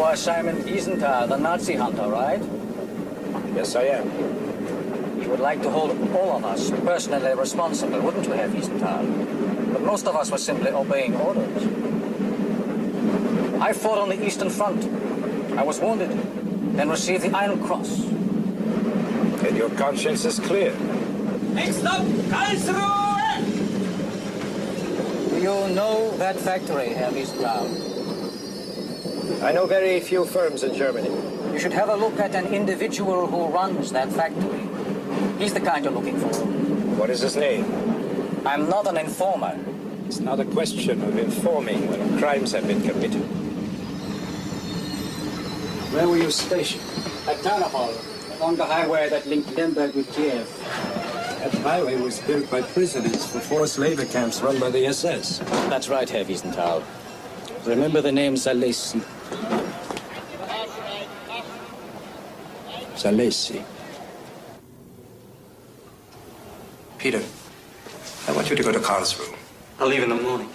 are Simon Wiesenthal, the Nazi hunter, right? Yes, I am. You would like to hold all of us personally responsible, wouldn't you, Herr Wiesenthal? But most of us were simply obeying orders. I fought on the Eastern Front. I was wounded, then received the Iron Cross. And your conscience is clear. Next up, Karlsruhe! Do you know that factory, Herr Wiesenthal? I know very few firms in Germany. You should have a look at an individual who runs that factory. He's the kind you're looking for. What is his name? I'm not an informer. It's not a question of informing when crimes have been committed. Where were you stationed? At Tarnopol, along the highway that linked Lemberg with Kiev. That highway was built by prisoners for forced labor camps run by the SS. That's right, Herr Wiesenthal. Remember the name Zalesi. Zalesi. Peter, I want you to go to Karlsruhe. I'll leave in the morning.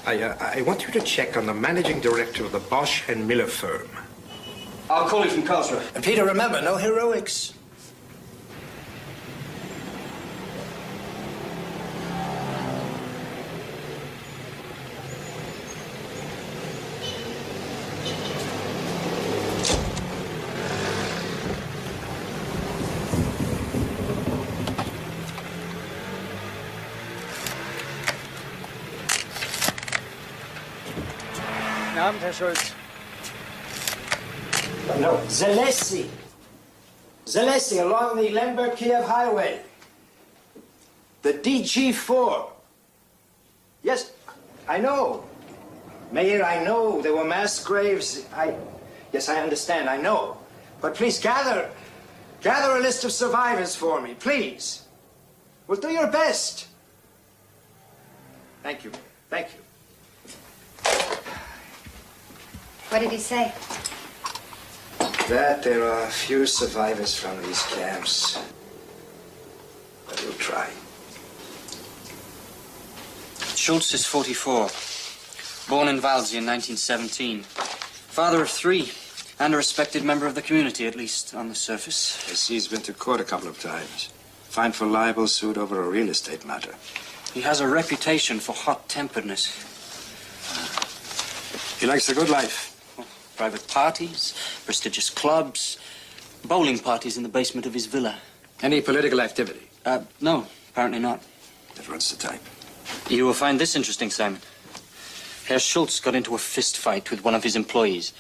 I want you to check on the managing director of the Bosch and Miller firm. I'll call you from Karlsruhe. And Peter, remember, no heroics. Guten Abend, Herr Schulz. No, Zalesi. Zalesi, along the Lemberg-Kiev highway. The DG4. Yes, I know. Mayor, I know there were mass graves. Yes, I understand, I know. But please gather a list of survivors for me, please. Well, do your best. Thank you, thank you. What did he say? That there are few survivors from these camps. But we'll try. Schultz is 44. Born in Waldsee in 1917. Father of 3, and a respected member of the community, at least on the surface. Yes, he's been to court a couple of times. Fined for libel, sued over a real estate matter. He has a reputation for hot-temperedness. He likes the good life. Private parties, prestigious clubs, bowling parties in the basement of his villa. Any political activity? No, apparently not. That runs the type. You will find this interesting, Simon. Herr Schultz got into a fist fight with one of his employees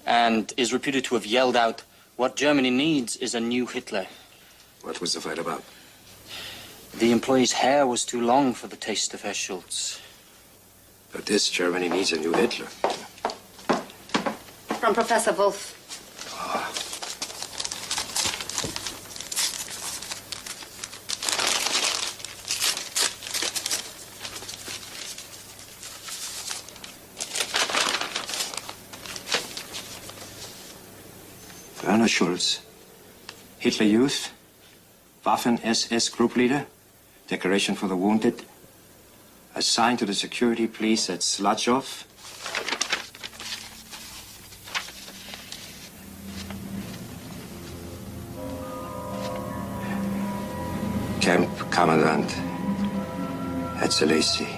and is reputed to have yelled out, "What Germany needs is a new Hitler." What was the fight about? The employee's hair was too long for the taste of Herr Schultz. But this Germany needs a new Hitler. From Professor Wolf. Werner Schulz, Hitler Youth, Waffen-SS Group Leader, Decoration for the Wounded, assigned to the security police at Slachov. Camp Commandant at Zalesi,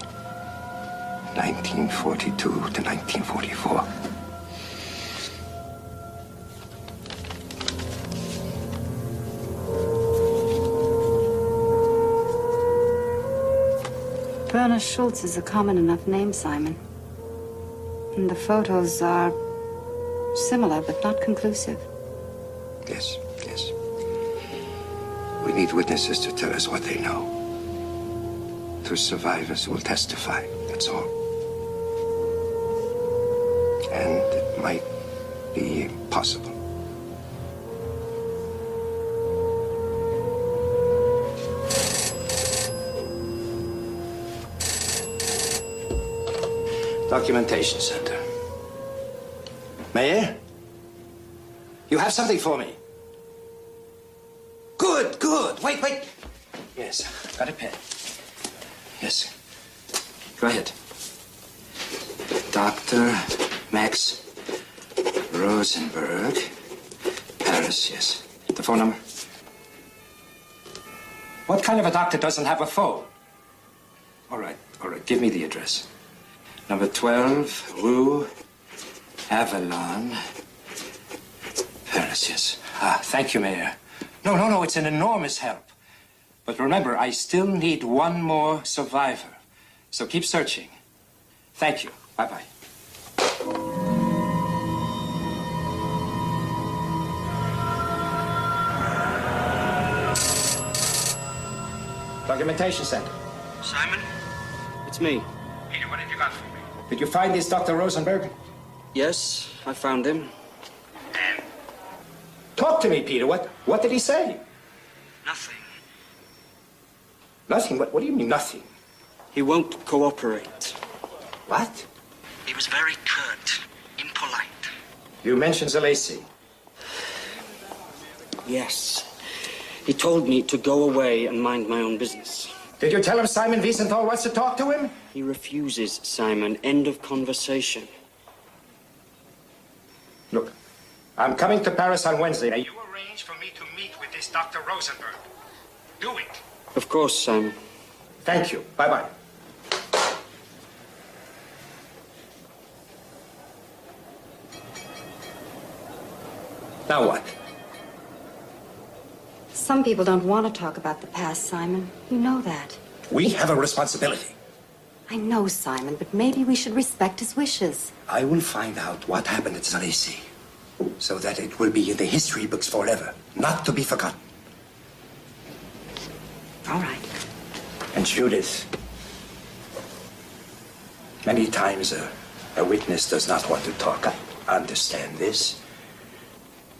1942 to 1944. Werner Schultz is a common enough name, Simon. And the photos are similar, but not conclusive. Yes, yes. We need witnesses to tell us what they know. 2 survivors will testify, that's all. And it might be possible. Documentation Center. Mayor? You have something for me? Good, good. Wait. Yes, got a pen. Yes. Go ahead. Dr. Max Rosenberg. Paris, yes. The phone number? What kind of a doctor doesn't have a phone? All right. Give me the address. Number 12, Rue Avalon. Paris, yes. Thank you, Mayor. No, it's an enormous help. But remember, I still need one more survivor. So keep searching. Thank you. Bye-bye. Documentation Center. Simon? It's me. Peter, what have you got for me? Did you find this Dr. Rosenberg? Yes, I found him. Talk to me, Peter. What did he say? Nothing. Nothing? What do you mean, nothing? He won't cooperate. What? He was very curt, impolite. You mentioned Zalesi. Yes. He told me to go away and mind my own business. Did you tell him Simon Wiesenthal wants to talk to him? He refuses, Simon. End of conversation. Look, I'm coming to Paris on Wednesday. Now, you arrange for me to meet with this Dr. Rosenberg. Do it. Of course, Simon. Thank you. Bye-bye. Now what? Some people don't want to talk about the past, Simon. You know that. We have a responsibility. I know, Simon, but maybe we should respect his wishes. I will find out what happened at Zalesi, so that it will be in the history books forever, not to be forgotten. All right. And Judith, many times a witness does not want to talk. I understand this.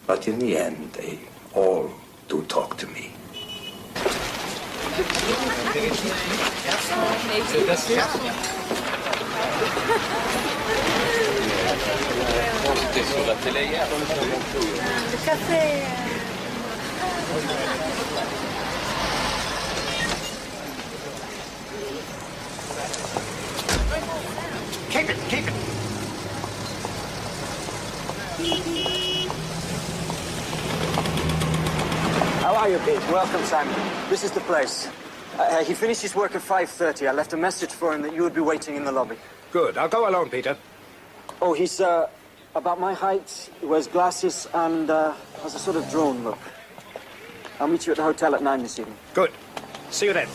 But in the end, they all do talk to me. Keep it. How are you, Pete? Welcome, Simon. This is the place. He finished his work at 5:30. I left a message for him that you would be waiting in the lobby. Good. I'll go alone, Peter. Oh, he's about my height. He wears glasses and has a sort of drone look. I'll meet you at the hotel at 9 this evening. Good. See you then.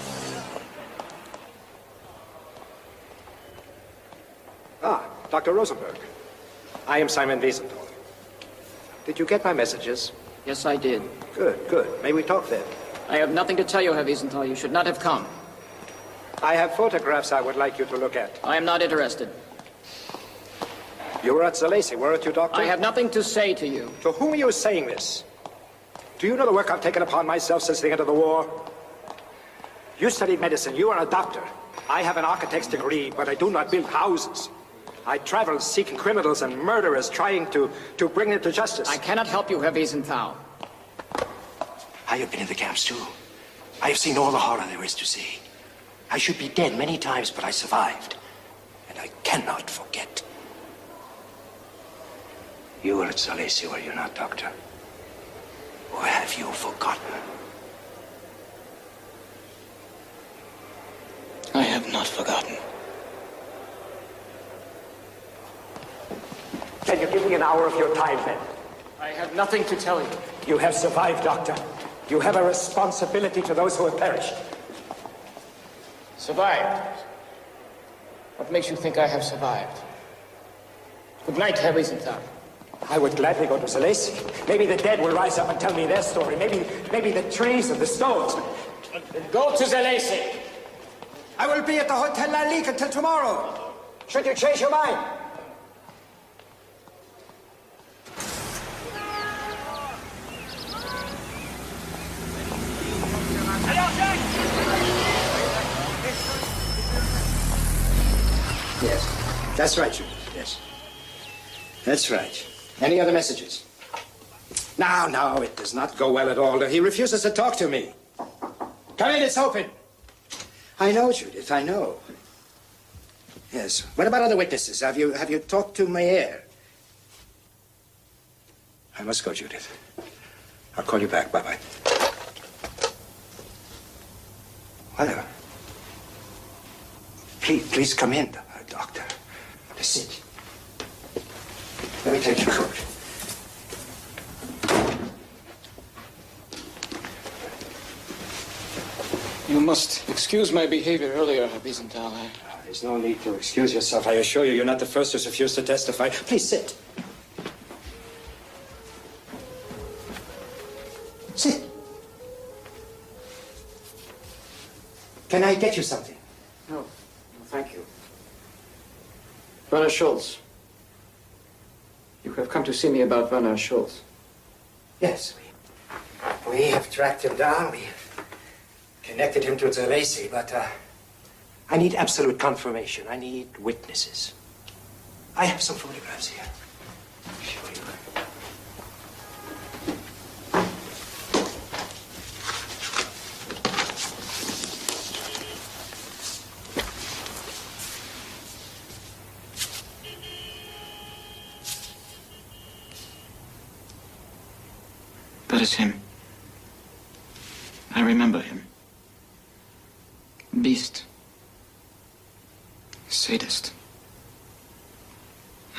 Dr. Rosenberg. I am Simon Wiesenthal. Did you get my messages? Yes, I did. Good. May we talk then? I have nothing to tell you, Herr Wiesenthal. You should not have come. I have photographs I would like you to look at. I am not interested. You were at Zalesi, weren't you, Doctor? I have nothing to say to you. To whom are you saying this? Do you know the work I've taken upon myself since the end of the war? You studied medicine. You are a doctor. I have an architect's degree, but I do not build houses. I travel seeking criminals and murderers, trying to bring them to justice. I cannot help you, Herr Wiesenthal. I have been in the camps, too. I have seen all the horror there is to see. I should be dead many times, but I survived. And I cannot forget. You were at Zalesi, were you not, Doctor? Or have you forgotten? I have not forgotten. Can you give me an hour of your time, then? I have nothing to tell you. You have survived, Doctor. You have a responsibility to those who have perished. Survived? What makes you think I have survived? Good night, Herr Wiesenthal. I would gladly go to Zalesi. Maybe the dead will rise up and tell me their story. Maybe the trees and the stones. Go to Zalesi. I will be at the Hotel La Ligue until tomorrow. Should you change your mind? Yes, that's right, Judith. Yes. That's right. Any other messages? No, it does not go well at all. He refuses to talk to me. Come in, it's open. I know, Judith, I know. Yes. What about other witnesses? Have you talked to Mayer? I must go, Judith. I'll call you back. Bye-bye. Well, please come in, Doctor. Sit. Let me take your coat. You must excuse my behavior earlier, Herr Wiesenthal. There's no need to excuse yourself. I assure you, you're not the first who's refused to testify. Please sit. Sit. Can I get you something? No, thank you. Werner Schultz. You have come to see me about Werner Schultz. Yes, we have tracked him down. We connected him to Zalesi, but I need absolute confirmation. I need witnesses. I have some photographs here. I'll show you. That is him. I remember him. Beast. Sadist.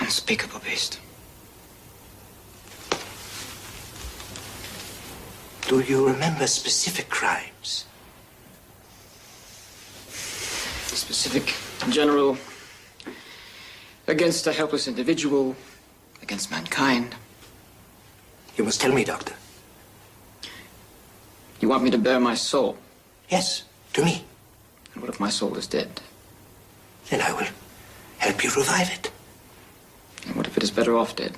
Unspeakable beast. Do you remember specific crimes? Specific, general, against a helpless individual, against mankind. You must tell me, Doctor. You want me to bare my soul? Yes, to me. And what if my soul is dead? Then I will help you revive it. And what if it is better off dead?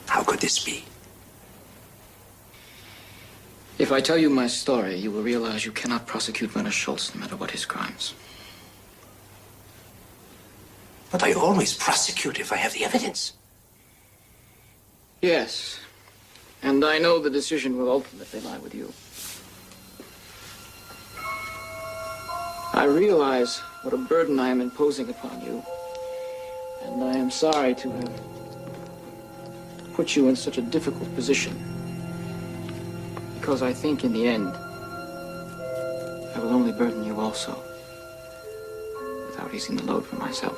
How could this be? If I tell you my story, you will realize you cannot prosecute Werner Schultz no matter what his crimes. But I always prosecute if I have the evidence. Yes. And I know the decision will ultimately lie with you. I realize what a burden I am imposing upon you. And I am sorry to have put you in such a difficult position. Because I think in the end, I will only burden you also, without easing the load for myself.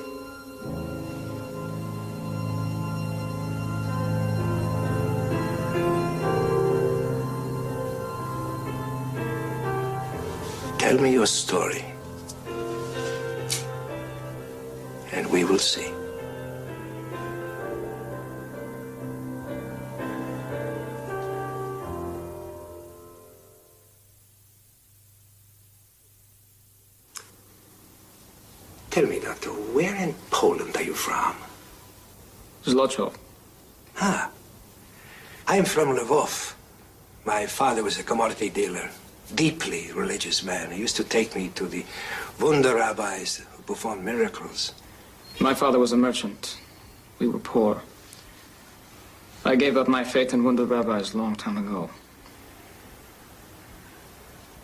Tell me your story, and we will see. Tell me, Doctor, where in Poland are you from? Zlochov. Ah, I am from Lvov. My father was a commodity dealer. Deeply religious man. He used to take me to the Wunder rabbis who performed miracles. My father was a merchant. We were poor. I gave up my faith in Wunder rabbis a long time ago.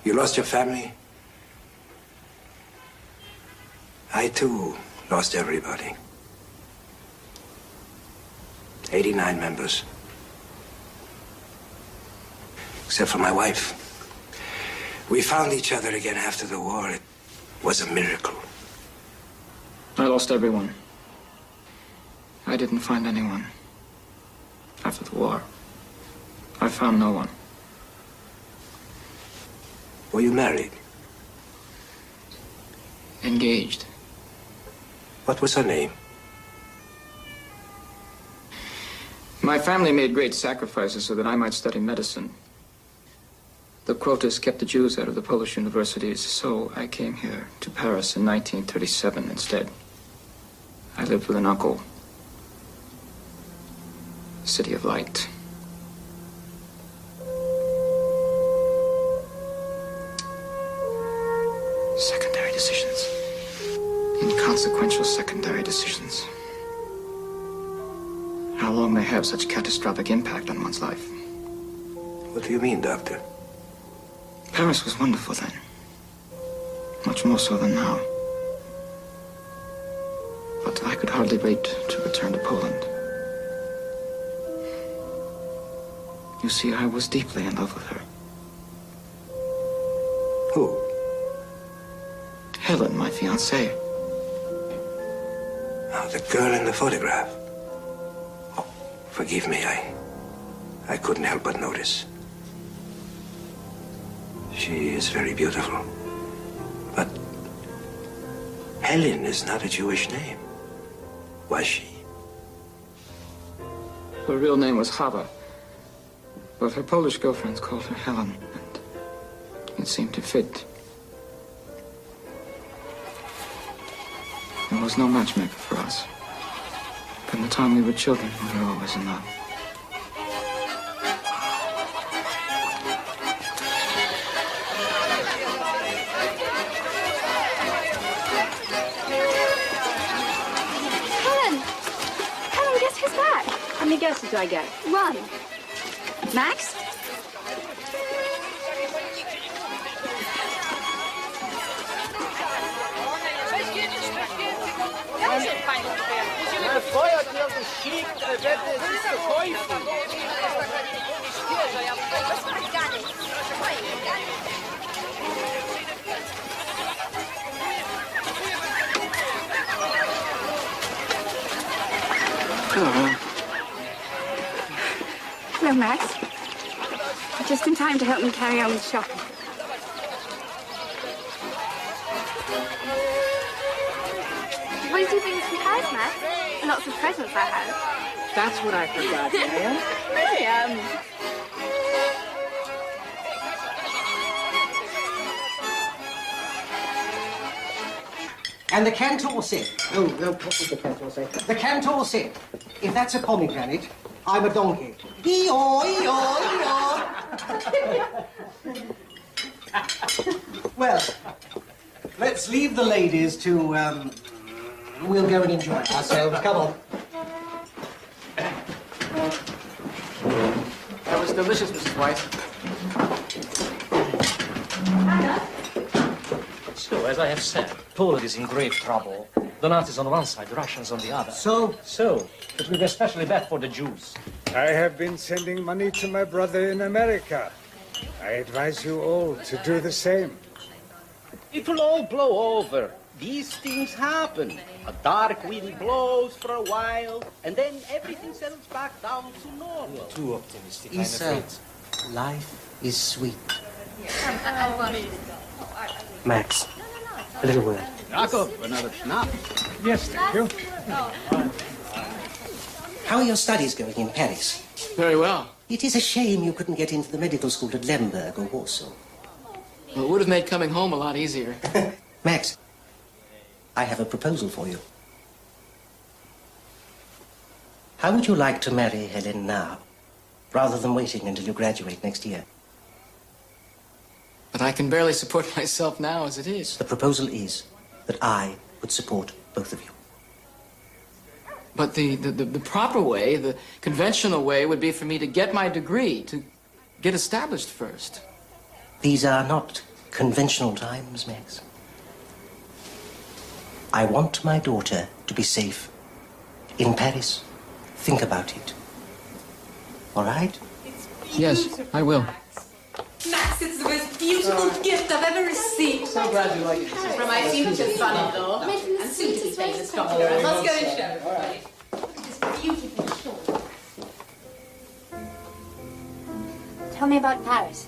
You lost your family? I, too, lost everybody. 89 members. Except for my wife. We found each other again after the war. It was a miracle. I lost everyone. I didn't find anyone. After the war, I found no one. Were you married? Engaged. What was her name? My family made great sacrifices so that I might study medicine. The quotas kept the Jews out of the Polish universities, so I came here to Paris in 1937 instead. I lived with an uncle. City of Light. Secondary decisions. Inconsequential secondary decisions. How long they have such catastrophic impact on one's life. What do you mean, Doctor? Paris was wonderful then. Much more so than now. But I could hardly wait to return to Poland. see, I was deeply in love with her. Who? Helen, my fiancée. Oh, the girl in the photograph. Oh, forgive me, I couldn't help but notice. She is very beautiful. But Helen is not a Jewish name. Was she? Her real name was Chava, but her Polish girlfriends called her Helen, and it seemed to fit. There was no matchmaker for us. From the time we were children, we were always in love. Helen, guess who's back? How many guesses do I get? One. Max? Hello, Max. Just in time to help me carry on with shopping. What did you bring us from Paris, Max? Lots of presents I have. That's what I forgot, Miriam. Miriam! And the Cantor said, Oh, no, what did the pencil say? the Cantor said, if that's a pomegranate, I'm a donkey. Eeyore, eeyore, eeyore. Well, let's leave the ladies to, we'll go and enjoy ourselves. Come on. That was delicious, Mrs. White. So, as I have said, Poland is in grave trouble. The Nazis on one side, the Russians on the other. So, It will be especially bad for the Jews. I have been sending money to my brother in America. I advise you all to do the same. It will all blow over. These things happen. A dark wind blows for a while, and then everything settles back down to normal. Too optimistic, Isa, life is sweet. Max, a little word. Jakob, another schnapps. Yes, thank you. How are your studies going in Paris? Very well. It is a shame you couldn't get into the medical school at Lemberg or Warsaw. Well, it would have made coming home a lot easier. Max, I have a proposal for you. How would you like to marry Helen now, rather than waiting until you graduate next year? But I can barely support myself now as it is. The proposal is that I would support both of you. But the proper way, the conventional way, would be for me to get my degree, to get established first. These are not conventional times, Max. I want my daughter to be safe in Paris. Think about it. All right? Yes, I will. Max, it's the most beautiful gift I've ever received. So glad you like it. From my future son-in-law and soon-to-be famous doctor. I must go and show everybody. It's beautiful. Tell me about Paris.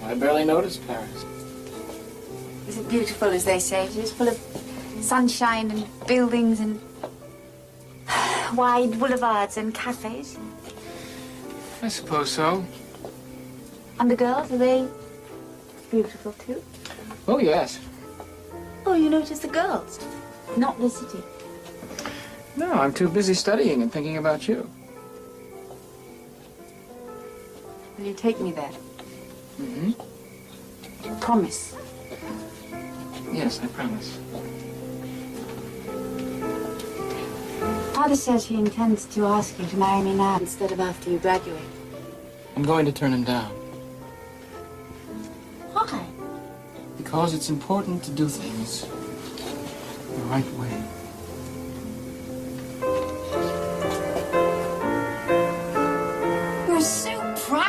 I barely noticed Paris. Is it beautiful, as they say? It is full of sunshine and buildings and wide boulevards and cafes. I suppose so. And the girls, are they beautiful too? Oh, yes. Oh, you notice the girls, not the city. No, I'm too busy studying and thinking about you. Will you take me there? Mm-hmm. Promise. Yes, I promise. Father says he intends to ask you to marry me now instead of after you graduate. I'm going to turn him down. Why? Because it's important to do things the right way. We're so proud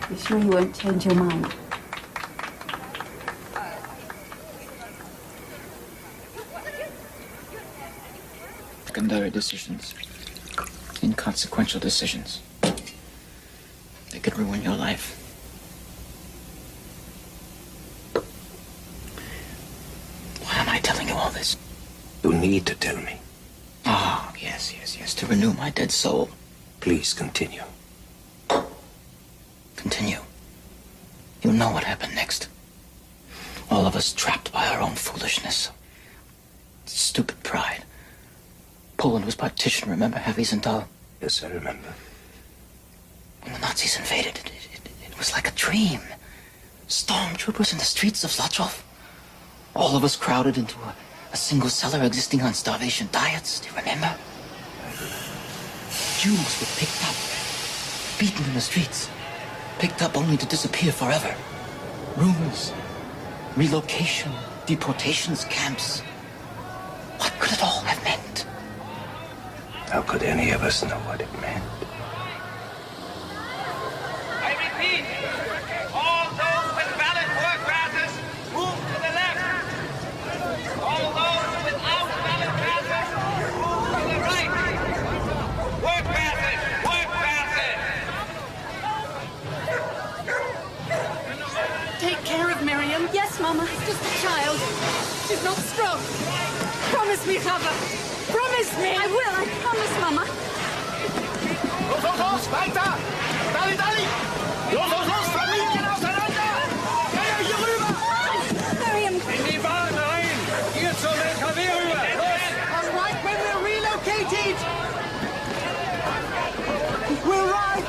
You sure you won't change your mind? Secondary decisions. Inconsequential decisions. They could ruin your life. Why am I telling you all this? You need to tell me. Ah, yes. To renew my dead soul. Please continue. Continue. You know what happened next. All of us trapped by our own foolishness. Stupid pride. Poland was partitioned, remember, Moives&Tutorial? Yes, I remember. When the Nazis invaded, it was like a dream. Stormtroopers in the streets of Zlotov. All of us crowded into a single cellar existing on starvation diets. Do you remember? Jews were picked up, beaten in the streets, picked up only to disappear forever. Rumors, relocation, deportations, camps. What could it all have meant? How could any of us know what it meant? I repeat, all those with valid work passes, move to the left. All those without valid passes, move to the right. Work passes, work passes. Take care of Miriam. Yes, Mama. It's just a child. She's not strong. Promise me, Papa. Promise me. I will. I promise, Mama. Los, weiter! Dali, dali! Los, Familien auseinander! Hier rüber! Miriam! In die Bahn rein! Ihr zum LKW rüber! Los! All right, when we're relocated! We're right!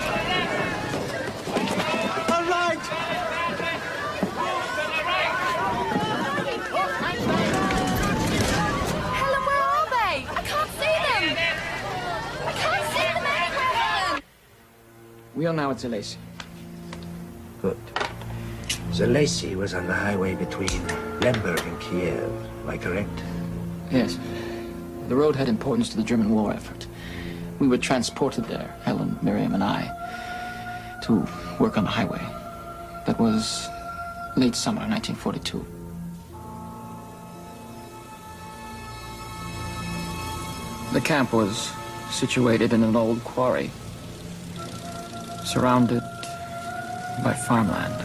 All right! Helen, where are they? I can't see them! I can't see them anywhere, Helen! We are now at Zalesy. Good. Zalesy was on the highway between Lemberg and Kiev. Am I correct? Yes. The road had importance to the German war effort. We were transported there, Helen, Miriam, and I, to work on the highway. That was late summer 1942. The camp was situated in an old quarry, surrounded by farmland.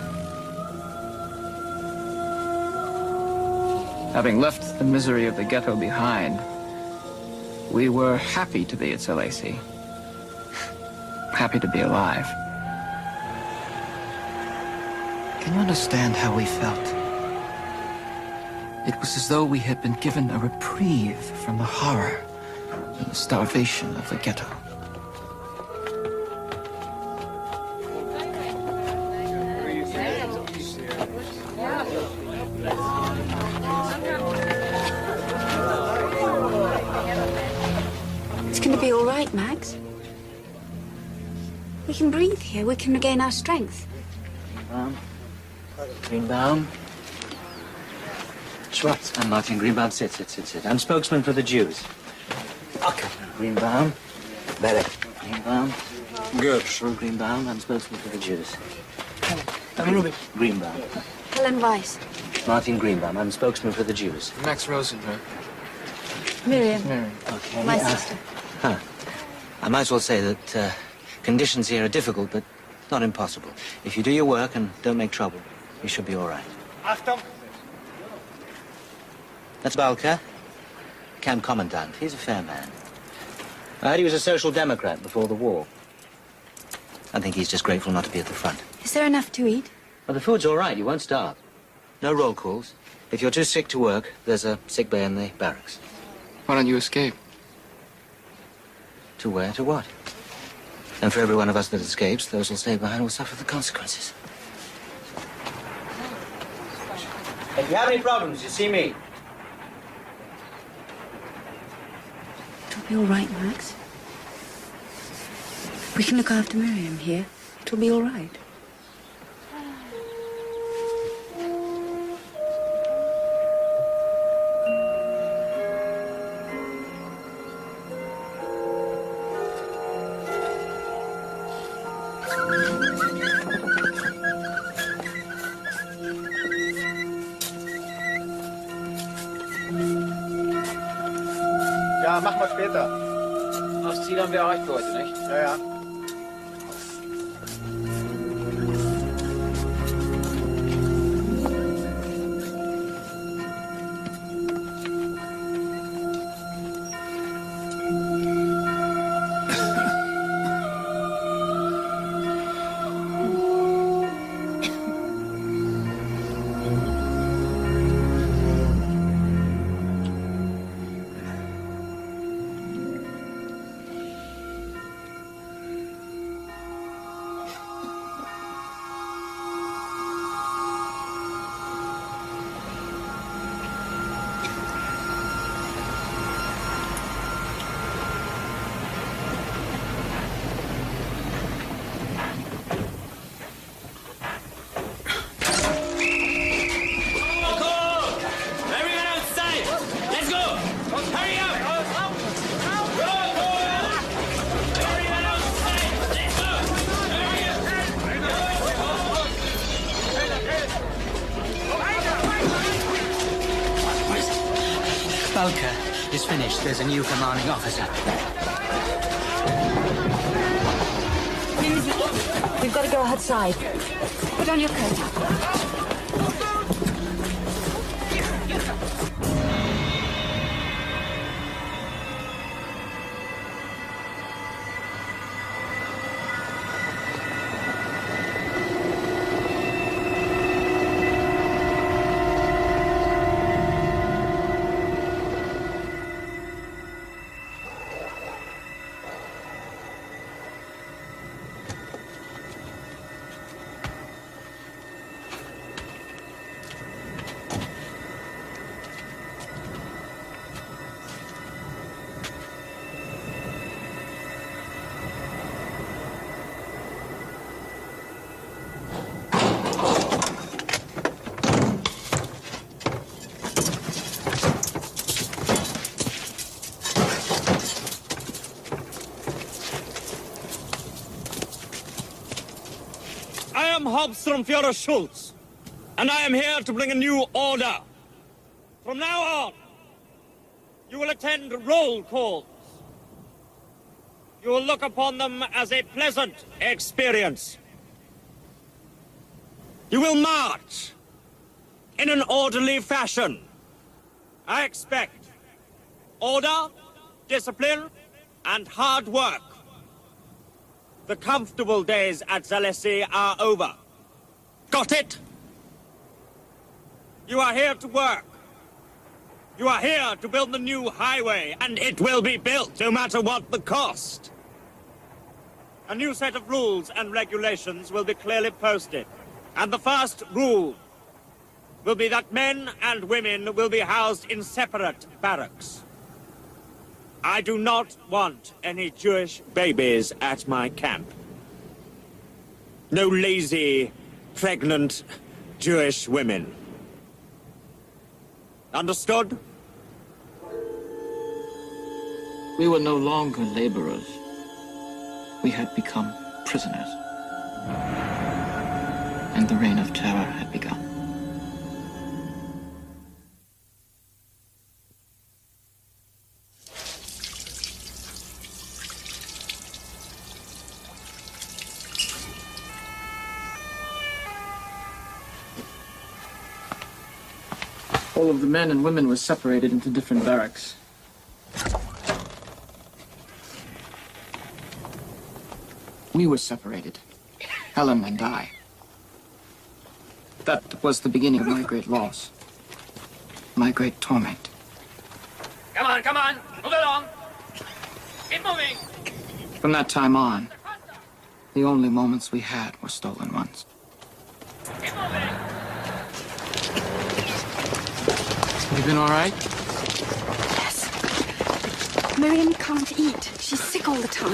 Having left the misery of the ghetto behind, we were happy to be at Zalesy. Happy to be alive. Can you understand how we felt? It was as though we had been given a reprieve from the horror and the starvation of the ghetto. It's going to be all right, Max. We can breathe here. We can regain our strength. Greenbaum. Schwartz. I'm Martin Greenbaum. Sit. I'm spokesman for the Jews. Okay. Greenbaum. Better. Greenbaum. Good. Greenbaum. I'm spokesman for the Jews. Greenbaum. Helen Weiss. Martin Greenbaum. I'm spokesman for the Jews. Max Rosenberg. Miriam. Okay. My sister. I might as well say that conditions here are difficult, but not impossible. If you do your work and don't make trouble, you should be all right. Achtung! That's Balka, camp commandant. He's a fair man. I heard he was a social democrat before the war. I think he's just grateful not to be at the front. Is there enough to eat? Well, the food's all right. You won't starve. No roll calls. If you're too sick to work, there's a sick bay in the barracks. Why don't you escape? To where? To what? And for every one of us that escapes, those who'll stay behind will suffer the consequences. If you have any problems, you see me. It'll be all right, Max. We can look after Miriam here. It'll be all right. Ja, machen wir später. Das Ziel haben wir erreicht für heute, nicht? Ja, ja. Bulker is finished. There's a new commanding officer. Mimsy, we've got to go outside. Put on your coat. I am Hauptsturmführer Schultz, and I am here to bring a new order. From now on, you will attend roll calls. You will look upon them as a pleasant experience. You will march in an orderly fashion. I expect order, discipline, and hard work. The comfortable days at Zalessi are over. Got it? You are here to work. You are here to build the new highway, and it will be built no matter what the cost. A new set of rules and regulations will be clearly posted. And the first rule will be that men and women will be housed in separate barracks. I do not want any Jewish babies at my camp. No lazy, pregnant Jewish women. Understood? We were no longer laborers. We had become prisoners. And the reign of terror had begun. All of the men and women were separated into different barracks. We were separated, Helen and I. That was the beginning of my great loss, my great torment. Come on, move along. Keep moving. From that time on, the only moments we had were stolen ones. Keep moving. You been all right? Yes. Miriam can't eat. She's sick all the time.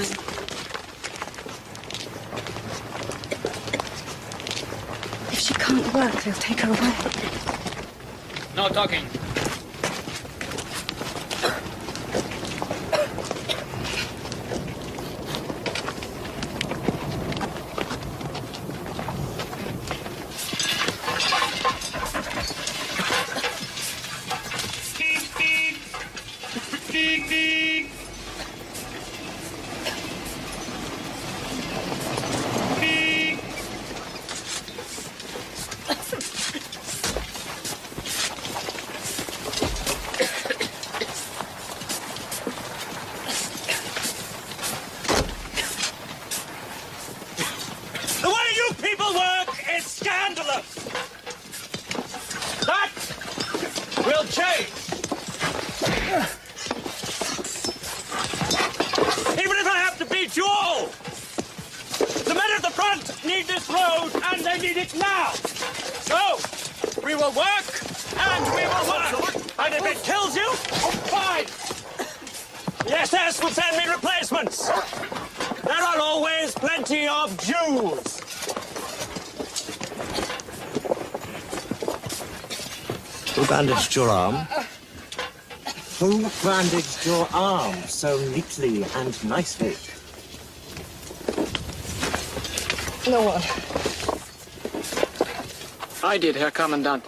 If she can't work, they'll take her away. No talking. Beep, beep. road, and they need it now. So, we will work, and we will work. And if it kills you, fine. The SS will send me replacements. There are always plenty of Jews. Who bandaged your arm? Who bandaged your arm so neatly and nicely? No one. I did, Herr Kommandant.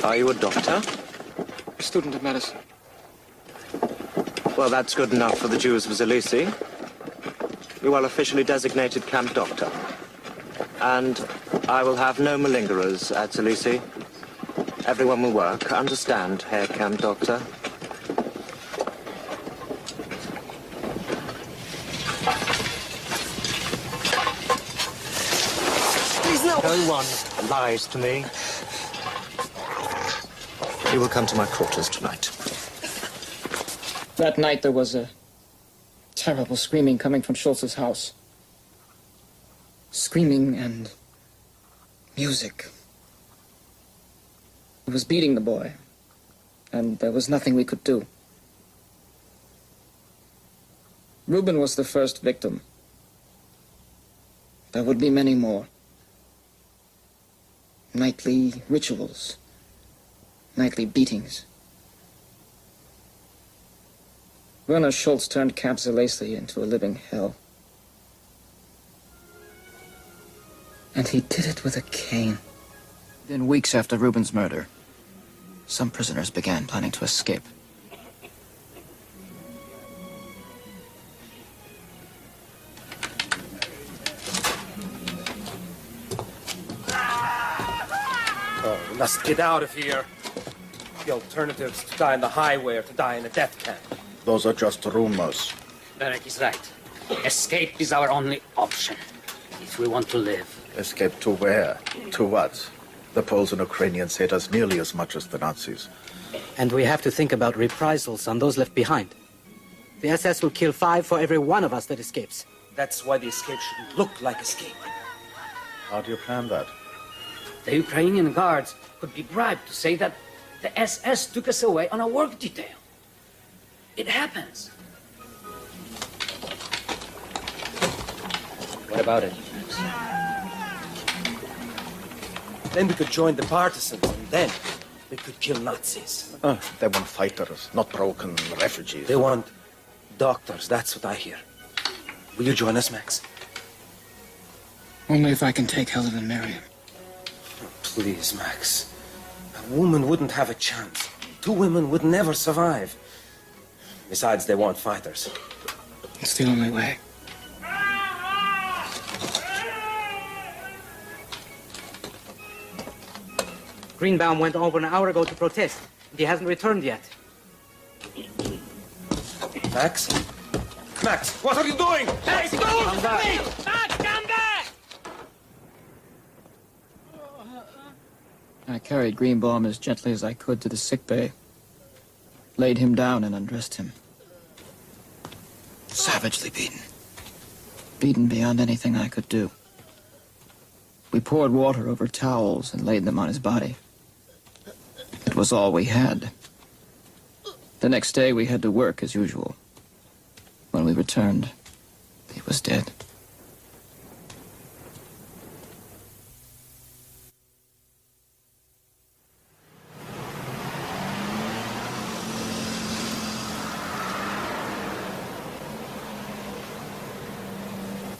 Are you a doctor? Student of medicine. Well, that's good enough for the Jews of Zalisi. You are officially designated camp doctor. And I will have no malingerers at Zalisi. Everyone will work. Understand, Herr Camp Doctor? Please, no. No one lies to me. You will come to my quarters tonight. That night there was a terrible screaming coming from Schultz's house. Screaming and music. He was beating the boy, and there was nothing we could do. Reuben was the first victim. There would be many more. Nightly rituals. Nightly beatings. Werner Schultz turned Camp Zalesi into a living hell. And he did it with a cane. Then, weeks after Reuben's murder, some prisoners began planning to escape. Oh, we must get out of here. The alternatives to die on the highway or to die in a death camp. Those are just rumors. Derek is right. Escape is our only option, if we want to live. Escape to where? To what? The Poles and Ukrainians hate us nearly as much as the Nazis. And we have to think about reprisals on those left behind. The SS will kill 5 for every one of us that escapes. That's why the escape shouldn't look like escape. How do you plan that? The Ukrainian guards could be bribed to say that the SS took us away on a work detail. It happens. What about it? Then we could join the partisans, and then we could kill Nazis. They want fighters, not broken refugees. They want doctors, that's what I hear. Will you join us, Max? Only if I can take Helen and Miriam. Please, Max. A woman wouldn't have a chance. 2 women would never survive. Besides, they want fighters. It's the only way. Greenbaum went over an hour ago to protest, and he hasn't returned yet. Max? Max, what are you doing? Hey, Come back. Max, come back! I carried Greenbaum as gently as I could to the sick bay, laid him down and undressed him. Savagely beaten. Beaten beyond anything I could do. We poured water over towels and laid them on his body. It was all we had. The next day we had to work as usual. When we returned, he was dead.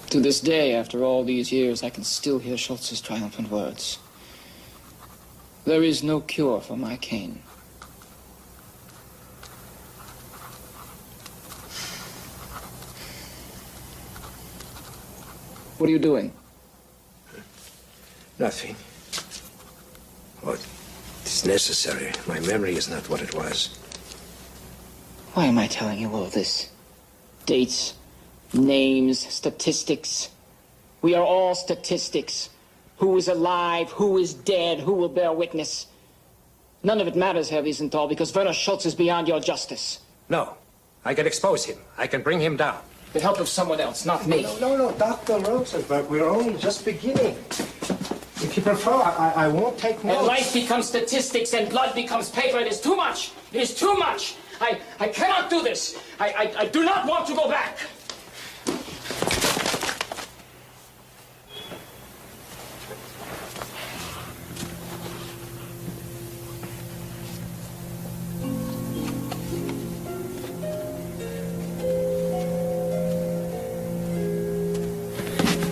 To this day, after all these years, I can still hear Schultz's triumphant words. There is no cure for my cane. What are you doing? Nothing. What is necessary? My memory is not what it was. Why am I telling you all this? Dates, names, statistics. We are all statistics. Who is alive, who is dead, who will bear witness. None of it matters, Herr Wiesenthal, because Werner Schultz is beyond your justice. No. I can expose him. I can bring him down. The help of someone else, not me. No, Dr. Rosenberg, we're only just beginning. If you prefer, I won't take notes. And life becomes statistics and blood becomes paper. It is too much. It is too much. I cannot do this. I do not want to go back.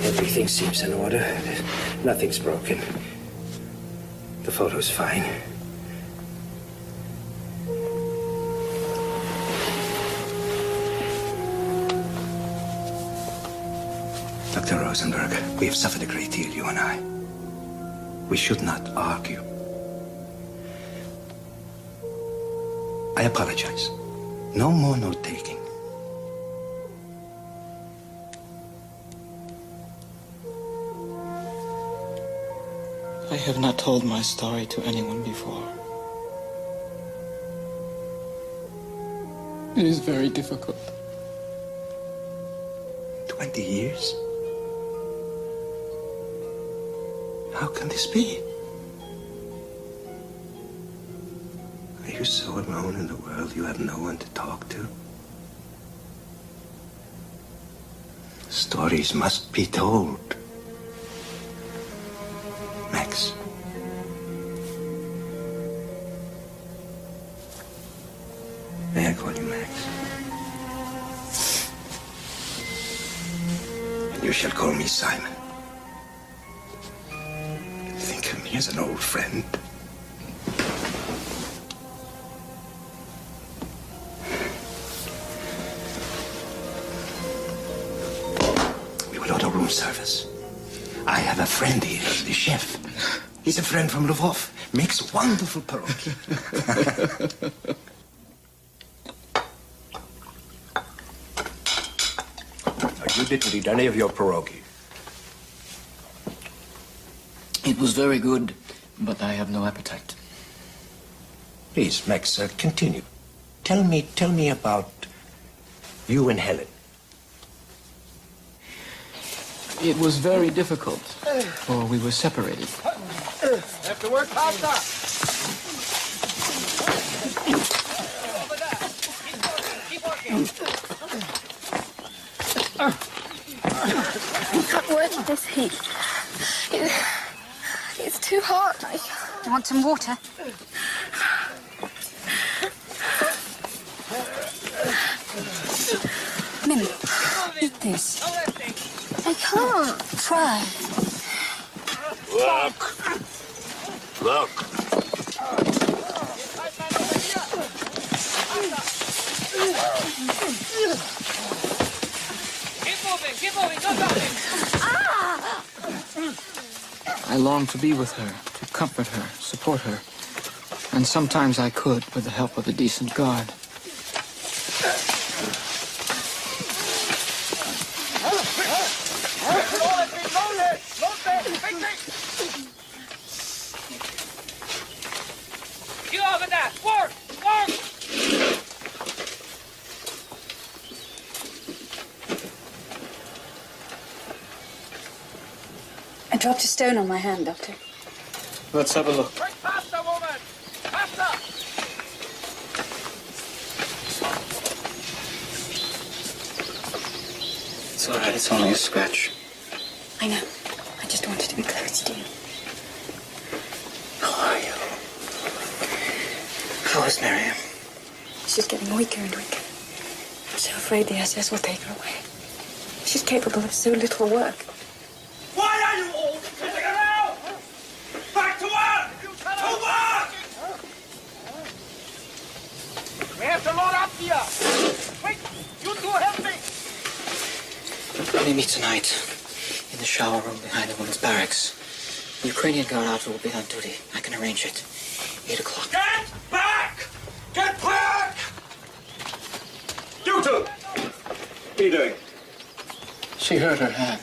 Everything seems in order. Nothing's broken. The photo's fine. Dr. Rosenberg, we have suffered a great deal, you and I. We should not argue. I apologize. No more note-taking. I have not told my story to anyone before. It is very difficult. 20 years? How can this be? Are you so alone in the world you have no one to talk to? Stories must be told. Max. May I call you Max? And you shall call me Simon. Think of me as an old friend. We will order room service. I have a friend here, the chef. He's a friend from Lvov. Makes wonderful pierogi. You didn't eat any of your pierogi. It was very good, but I have no appetite. Please, Max, continue. Tell me about you and Helen. It was very difficult, for we were separated. After work, pasta. I can't work in this heat. It's too hot. I want some water. Mim, eat this. I can't. Try. Look. Keep moving, don't stop it. I longed to be with her, to comfort her, support her. And sometimes I could, with the help of a decent guard. You over there! Work! Work! I dropped a stone on my hand, Doctor. Let's have a look. Quick, faster, woman! Faster! It's all right. It's only a scratch. I know. I just wanted to be close to you. How are you? How is Miriam? She's getting weaker and weaker. I'm so afraid the SS will take her away. She's capable of so little work. Why are you all sitting around? Back to work! To work! We have to load up here! Quick! You two help me! We meet tonight in the shower room behind the women's barracks. The Ukrainian guard outfit will be on duty. I can arrange it. 8 o'clock. Get back! Get back! You two! What are you doing? She hurt her hand.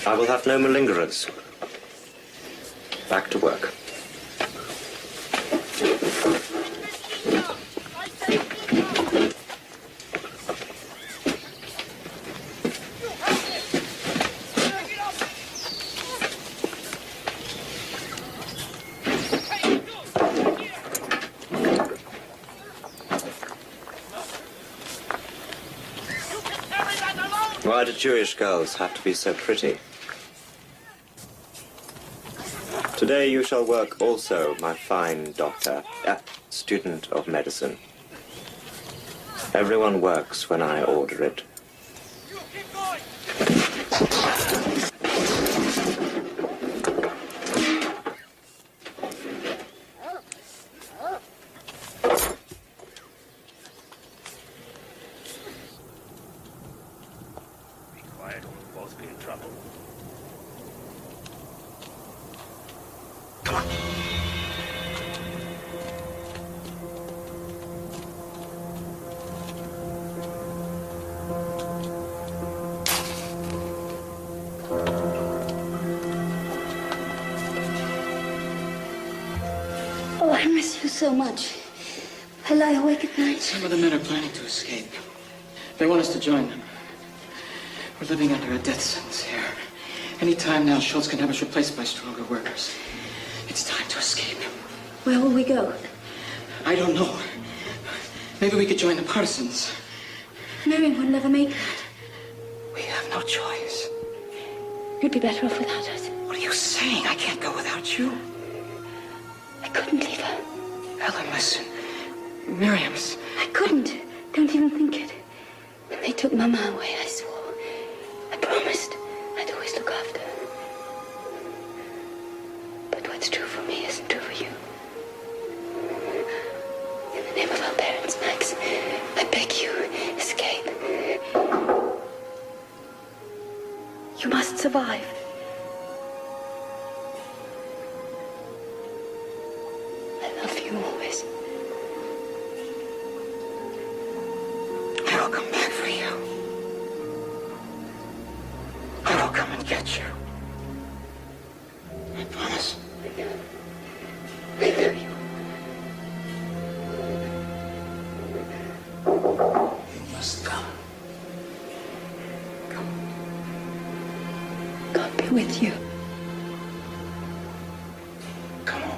I will have no malingerers. Back to work. Why do Jewish girls have to be so pretty? Today you shall work also, my fine doctor, student of medicine. Everyone works when I order it. Oh, I miss you so much. I lie awake at night. Some of the men are planning to escape. They want us to join them. We're living under a death sentence here. Any time now, Schultz can have us replaced by stronger workers. It's time to escape. Where will we go? I don't know. Maybe we could join the partisans. Miriam would never make that. We have no choice. You'd be better off without us. What are you saying? I can't go without you. I couldn't leave her. Helen, listen. Miriam's... I couldn't. Don't even think it. When they took Mama away, I swore. I promised I'd always look after her. But what's true for me isn't true for you. In the name of our parents, Max, I beg you, escape. You must survive. I love you always. I will come back for you. I will come and get you. I promise. I know you. You must come. God be with you. Come on.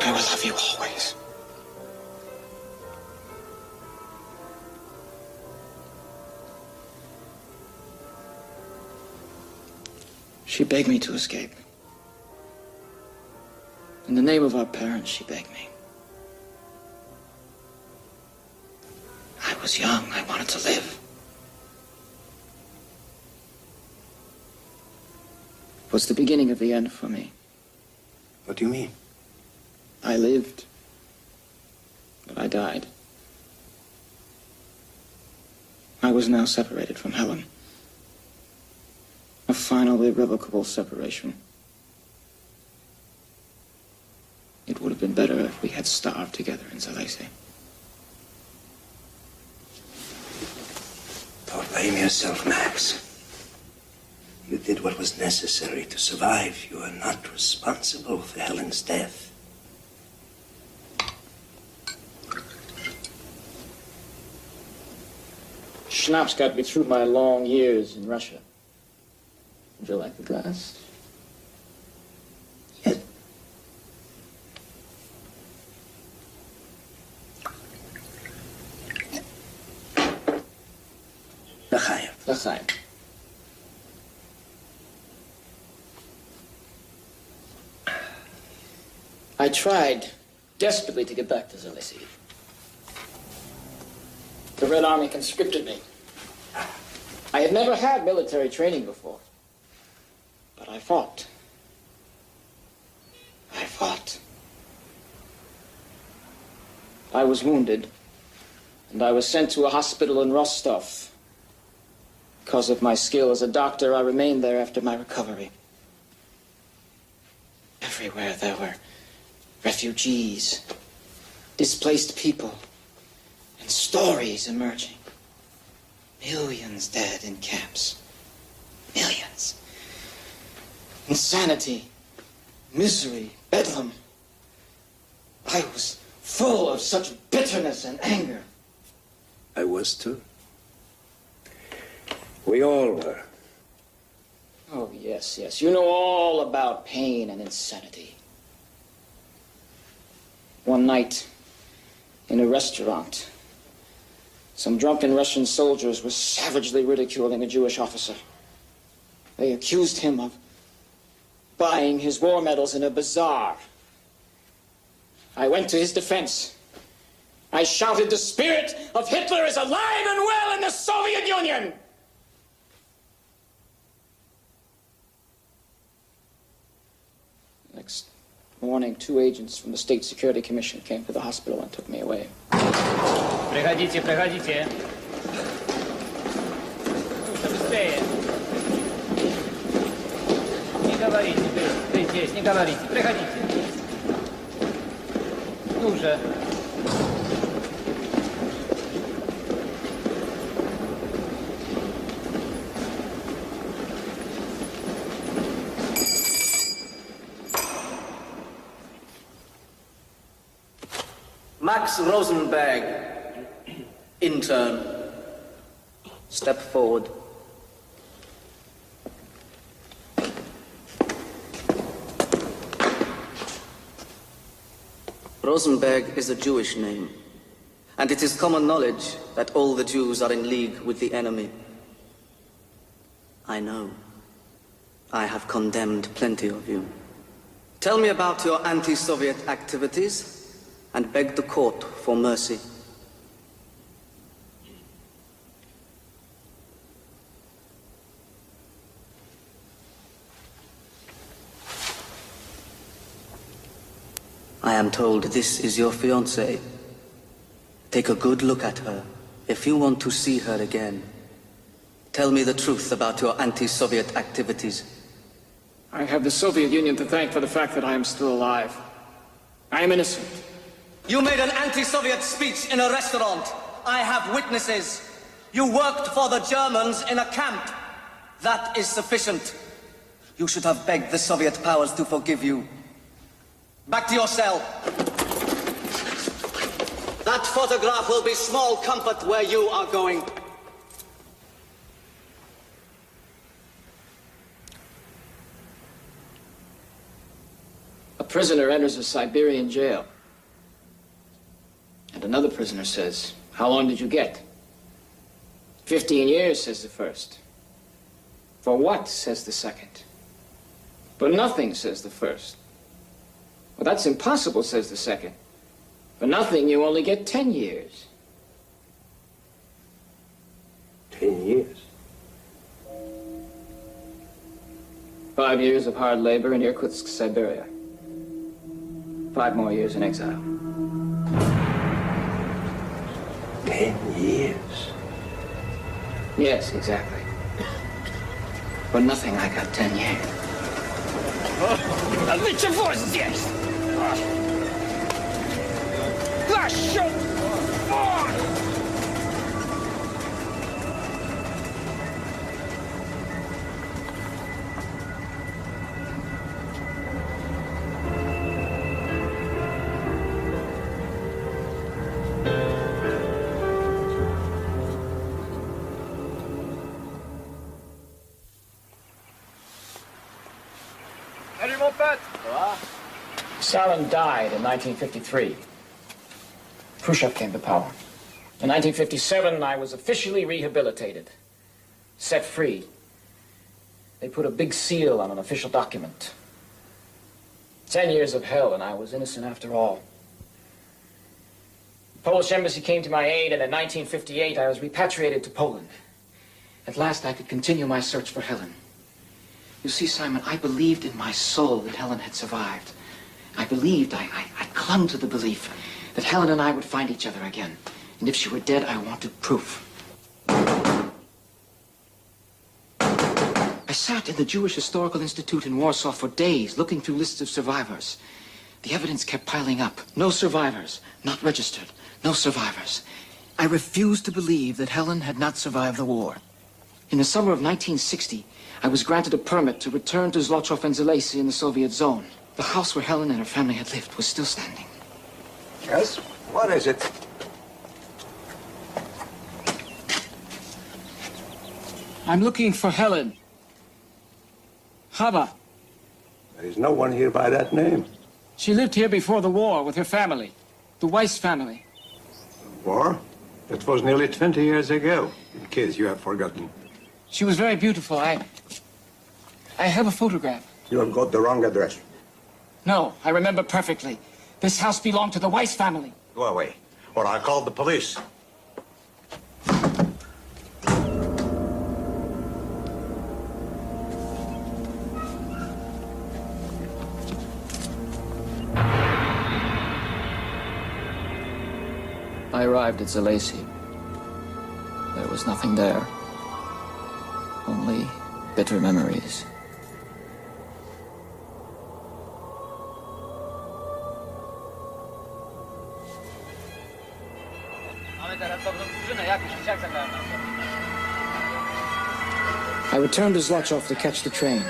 I will love you always. She begged me to escape. In the name of our parents, she begged me. I was young. I wanted to live. It was the beginning of the end for me. What do you mean? I lived, but I died. I was now separated from Helen. A final, irrevocable separation. It would have been better if we had starved together in Zalese. Don't blame yourself, Max. You did what was necessary to survive. You are not responsible for Helen's death. Schnapps got me through my long years in Russia. Would you like the glass? Yes. L'chaim. L'chaim. I tried desperately to get back to Zalese. The Red Army conscripted me. I had never had military training before. But I fought. I fought. I was wounded, and I was sent to a hospital in Rostov. Because of my skill as a doctor, I remained there after my recovery. Everywhere there were refugees, displaced people, and stories emerging. Millions dead in camps. Millions. Insanity, misery, bedlam. I was full of such bitterness and anger. I was too. We all were. Oh, yes, yes. You know all about pain and insanity. One night, in a restaurant, some drunken Russian soldiers were savagely ridiculing a Jewish officer. They accused him of buying his war medals in a bazaar. I went to his defense. I shouted, "The spirit of Hitler is alive and well in the Soviet Union!" Next morning, 2 agents from the State Security Commission came to the hospital and took me away. Приходите, приходите. Слушай, быстрее. Не говорите, ты здесь, не говорите. Приходите. Ну же. Max Rosenberg, intern. Step forward. Rosenberg is a Jewish name, and it is common knowledge that all the Jews are in league with the enemy. I know. I have condemned plenty of you. Tell me about your anti-Soviet activities, and beg the court for mercy. I am told this is your fiancée. Take a good look at her if you want to see her again. Tell me the truth about your anti-Soviet activities. I have the Soviet Union to thank for the fact that I am still alive. I am innocent. You made an anti-Soviet speech in a restaurant. I have witnesses. You worked for the Germans in a camp. That is sufficient. You should have begged the Soviet powers to forgive you. Back to your cell. That photograph will be small comfort where you are going. A prisoner enters a Siberian jail. And another prisoner says, "How long did you get?" 15 years, says the first. "For what?" says the second. "For nothing," says the first. "Well, that's impossible," says the second. "For nothing, you only get 10 years. 10 years? 5 years of hard labor in Irkutsk, Siberia. 5 more years in exile. 10 years? Yes, exactly. For nothing, I got 10 years. А вы чего здесь? Пошел вон! Stalin died in 1953. Khrushchev came to power. In 1957, I was officially rehabilitated, set free. They put a big seal on an official document. 10 years of hell, and I was innocent after all. The Polish embassy came to my aid, and in 1958, I was repatriated to Poland. At last, I could continue my search for Helen. You see, Simon, I believed in my soul that Helen had survived. I believed, I clung to the belief that Helen and I would find each other again. And if she were dead, I wanted proof. I sat in the Jewish Historical Institute in Warsaw for days, looking through lists of survivors. The evidence kept piling up. No survivors, not registered. No survivors. I refused to believe that Helen had not survived the war. In the summer of 1960, I was granted a permit to return to Zlochov and Zalesy in the Soviet zone. The house where Helen and her family had lived was still standing. Yes? What is it? I'm looking for Helen. Chava. There's no one here by that name. She lived here before the war with her family. The Weiss family. War? That was nearly 20 years ago, in case you have forgotten. She was very beautiful. I have a photograph. You have got the wrong address. No, I remember perfectly. This house belonged to the Weiss family. Go away, or I'll call the police. I arrived at Zalesi. There was nothing there. Only bitter memories. I returned to Zlotchov to catch the train.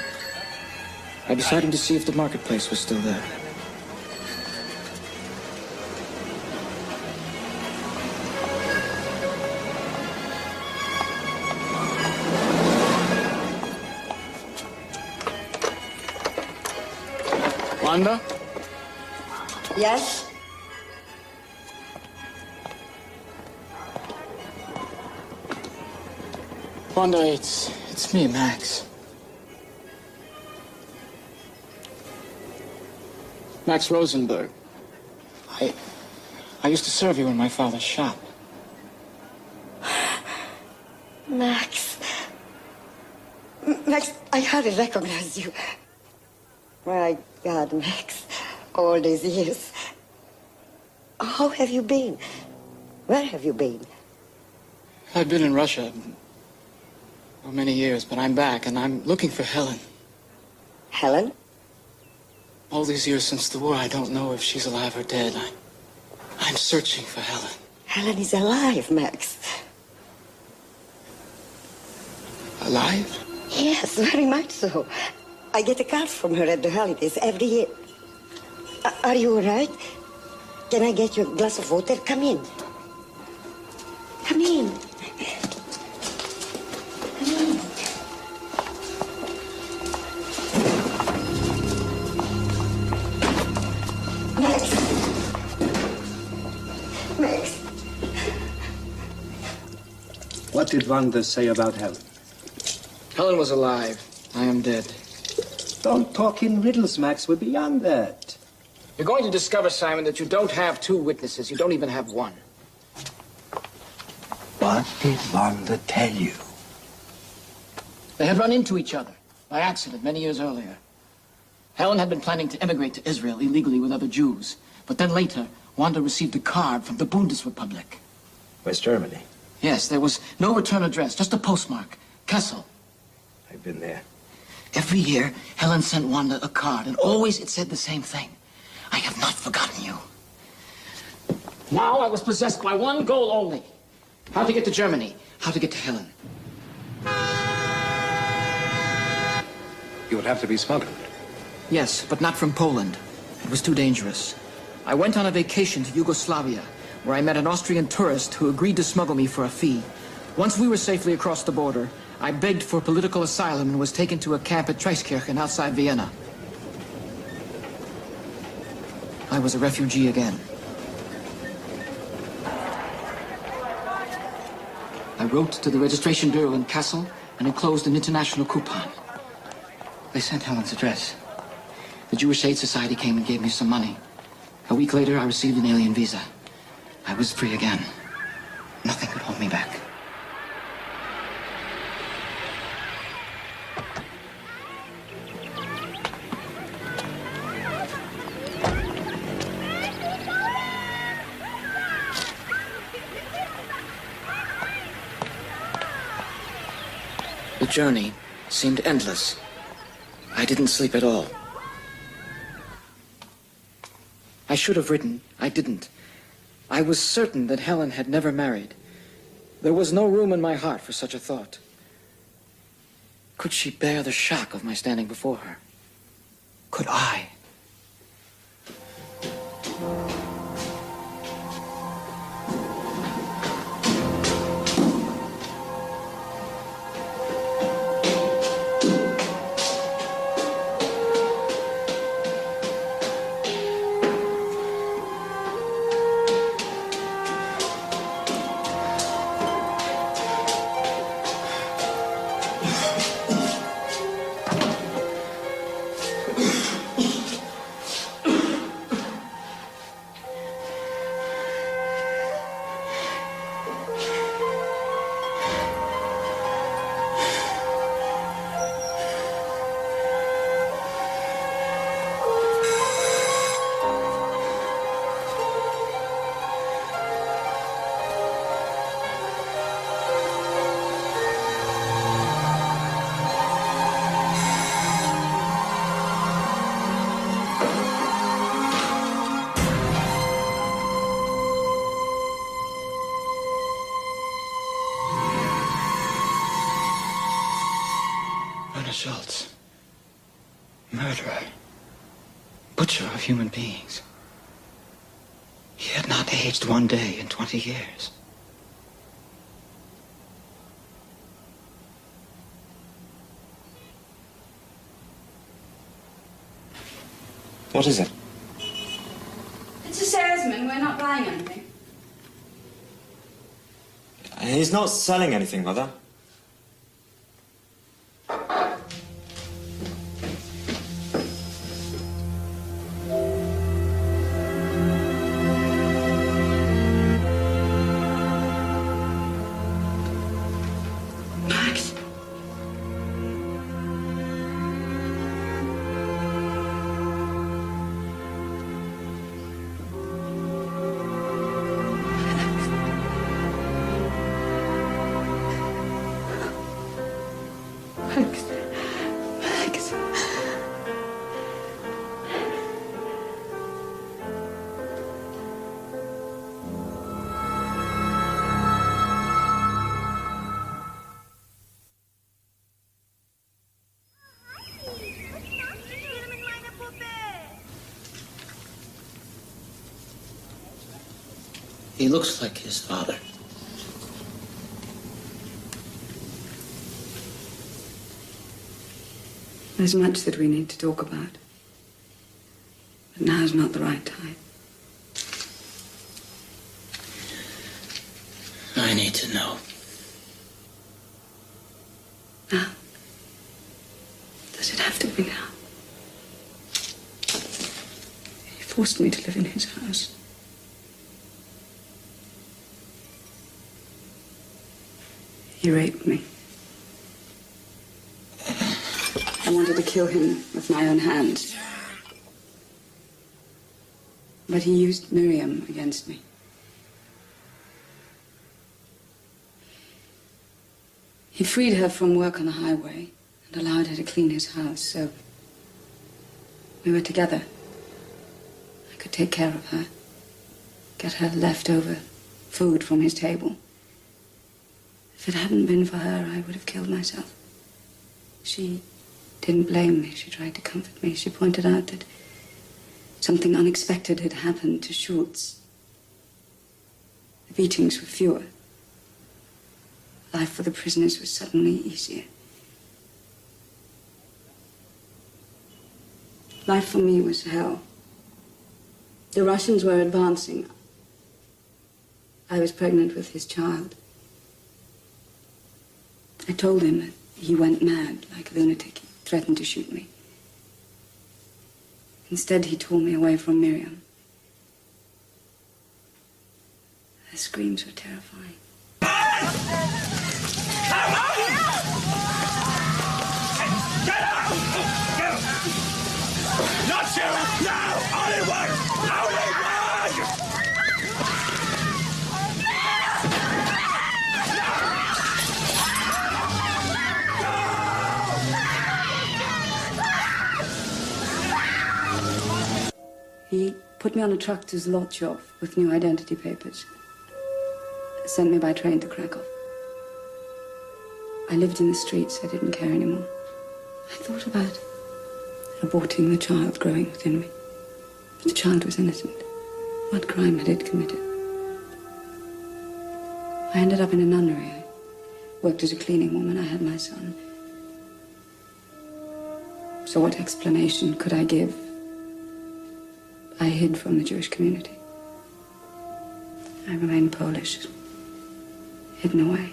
I decided to see if the marketplace was still there. Wanda? Yes? Wanda, it's me, Max. Max Rosenberg. I used to serve you in my father's shop. Max. Max, I hardly recognize you. My God, Max. All these years. How have you been? Where have you been? I've been in Russia for many years, but I'm back, and I'm looking for Helen. Helen? All these years since the war, I don't know if she's alive or dead. I'm searching for Helen. Helen is alive, Max. Alive? Yes, very much so. I get a card from her at the holidays every year. Are you all right? Can I get you a glass of water? Come in. Come in. Come in. Max. Max. What did Wanda say about Helen? Helen was alive. I am dead. Don't talk in riddles, Max. We're beyond that. You're going to discover, Simon, that you don't have two witnesses. You don't even have one. What did Wanda tell you? They had run into each other by accident many years earlier. Helen had been planning to emigrate to Israel illegally with other Jews. But then later, Wanda received a card from the Bundesrepublik. West Germany? Yes, there was no return address, just a postmark. Kassel. I've been there. Every year, Helen sent Wanda a card, and always it said the same thing. I have not forgotten you. Now I was possessed by one goal only. How to get to Germany. How to get to Helen. You would have to be smuggled. Yes, but not from Poland. It was too dangerous. I went on a vacation to Yugoslavia, where I met an Austrian tourist who agreed to smuggle me for a fee. Once we were safely across the border, I begged for political asylum and was taken to a camp at Treiskirchen outside Vienna. I was a refugee again. I wrote to the registration bureau in Kassel and enclosed an international coupon. They sent Helen's address. The Jewish Aid Society came and gave me some money. A week later, I received an alien visa. I was free again. Nothing could hold me back. The journey seemed endless. I didn't sleep at all. I should have written. I didn't. I was certain that Helen had never married. There was no room in my heart for such a thought. Could she bear the shock of my standing before her? Could I? Schultz. Murderer. Butcher of human beings. He had not aged one day in 20 years. What is it? It's a salesman. We're not buying anything. He's not selling anything, Mother. Max. Max. Max. He looks like his father. There's much that we need to talk about. But now's not the right time. I need to know. Now? Does it have to be now? He forced me to live in his house. He raped me. I wanted to kill him with my own hands. But he used Miriam against me. He freed her from work on the highway and allowed her to clean his house, so we were together. I could take care of her, get her leftover food from his table. If it hadn't been for her, I would have killed myself. She didn't blame me. She tried to comfort me. She pointed out that something unexpected had happened to Schultz. The beatings were fewer. Life for the prisoners was suddenly easier. Life for me was hell. The Russians were advancing. I was pregnant with his child. I told him that he went mad like a lunatic. He threatened to shoot me. Instead, he tore me away from Miriam. Her screams were terrifying. Get out! Get out! Not you! No! Only one! Only one! He put me on a truck to Zlotchov with new identity papers. Sent me by train to Krakow. I lived in the streets. I didn't care anymore. I thought about aborting the child growing within me. But the child was innocent. What crime had it committed? I ended up in a nunnery. I worked as a cleaning woman. I had my son. So what explanation could I give? I hid from the Jewish community. I remained Polish, hidden away.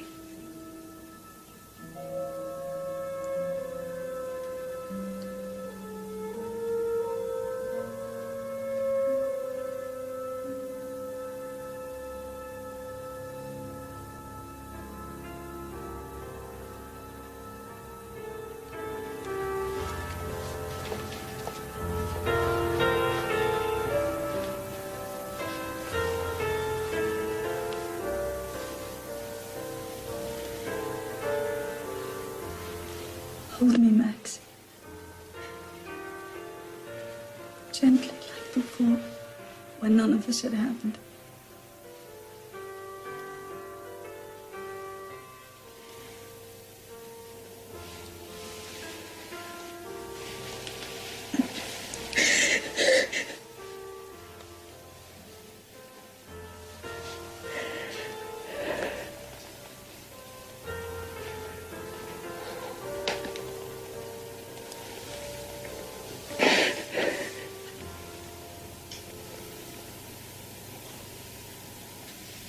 Hold me, Max. Gently, like before, when none of this had happened.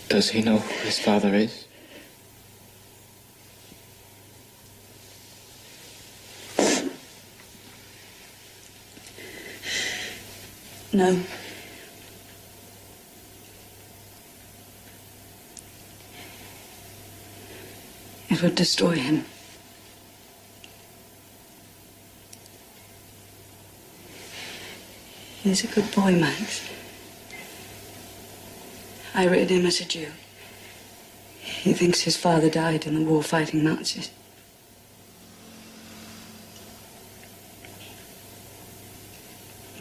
Does he know who his father is? No. It would destroy him. He's a good boy, Max. I reared him as a Jew. He thinks his father died in the war fighting Nazis.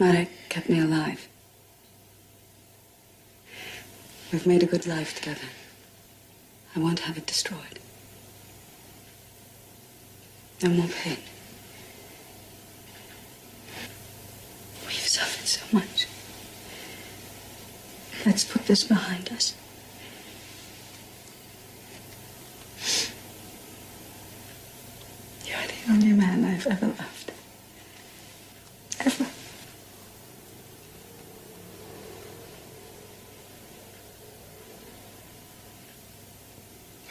Marek kept me alive. We've made a good life together. I won't have it destroyed. No more pain. We've suffered so much. Let's put this behind us. You're the only man I've ever loved. Ever.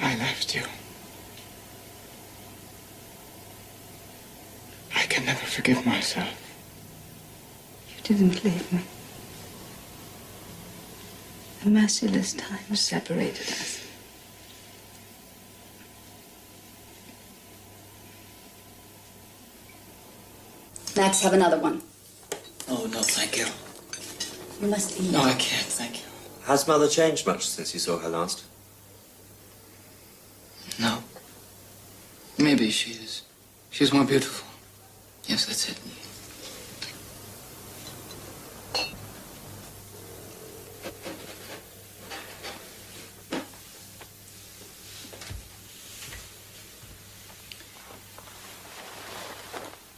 I left you. I can never forgive myself. You didn't leave me. The merciless time separated us. Max, have another one. Oh, no, thank you. You must eat. No, I can't, thank you. Has Mother changed much since you saw her last? No. Maybe she's more beautiful. Yes, that's it.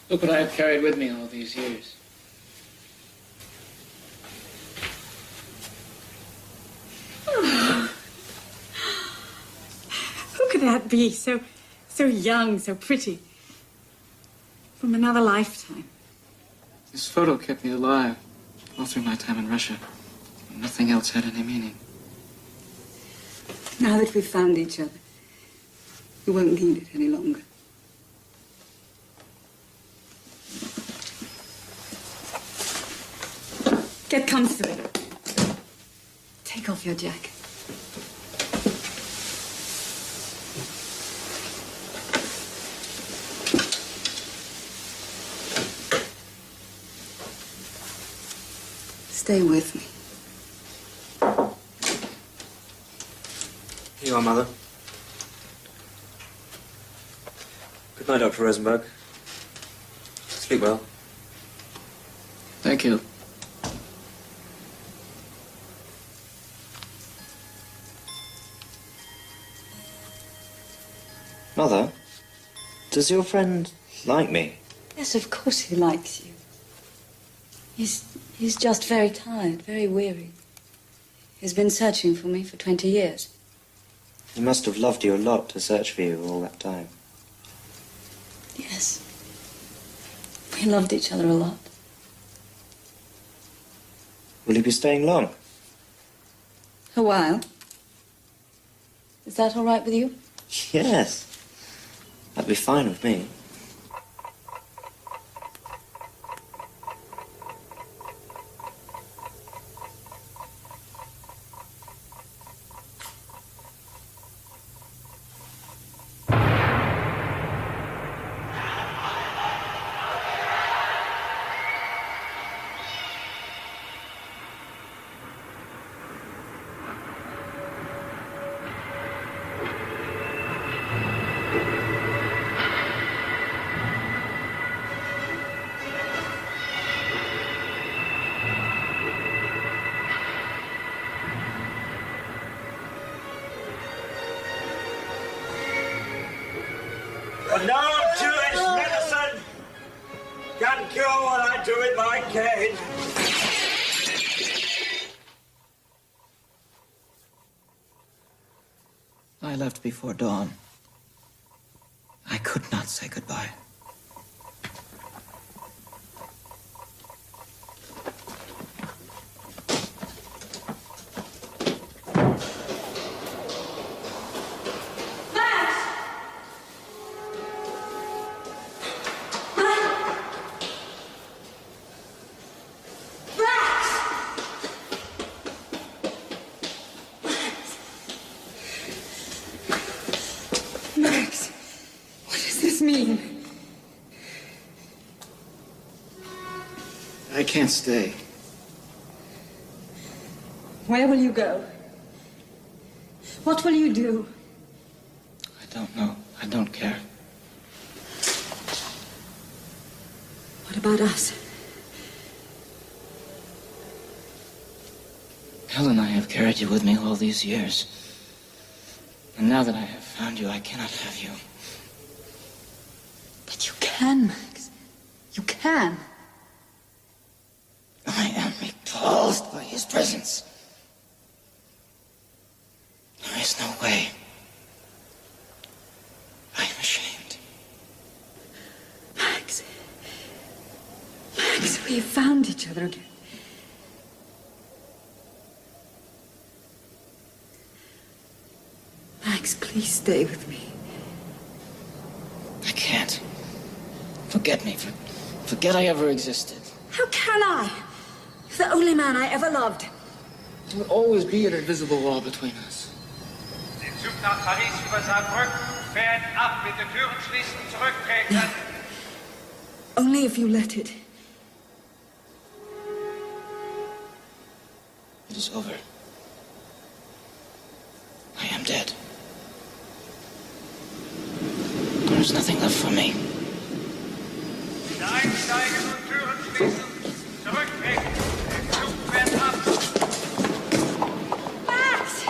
Look what I have carried with me all these years. Who could that be? So young, so pretty. From another lifetime. This photo kept me alive all through my time in Russia. Nothing else had any meaning. Now that we've found each other, we won't need it any longer. Get comfortable. Take off your jacket. Stay with me. Here you are, Mother. Good night, Dr. Rosenberg. Sleep well. Thank you. Mother, does your friend like me? Yes, of course he likes you. He's just very tired, very weary. He's been searching for me for 20 years. He must have loved you a lot to search for you all that time. Yes. We loved each other a lot. Will he be staying long? A while. Is that all right with you? Yes. That'd be fine with me. No Jewish medicine can cure what I do with my cane. I left before dawn. I could not say goodbye. mean? I can't stay. Where will you go? What will you do? I don't know. I don't care. What about us? Helen, I have carried you with me all these years. And now that I have found you, I cannot have you. But you can, Max. You can. I am repulsed by his presence. There is no way. I am ashamed. Max. Max, we have found each other again. Max, please stay with me. I can't. Forget me. Forget I ever existed. How can I? You're the only man I ever loved. There will always be an invisible wall between us. Der Zug nach Paris über Saarbrück fährt ab. Bitte Türen schließen, zurücktreten. Only if you let it. It is over. I am dead. There is nothing left for me. Einsteigen und Türen schließen, zurücktreten. Der Zug fährt ab. Max!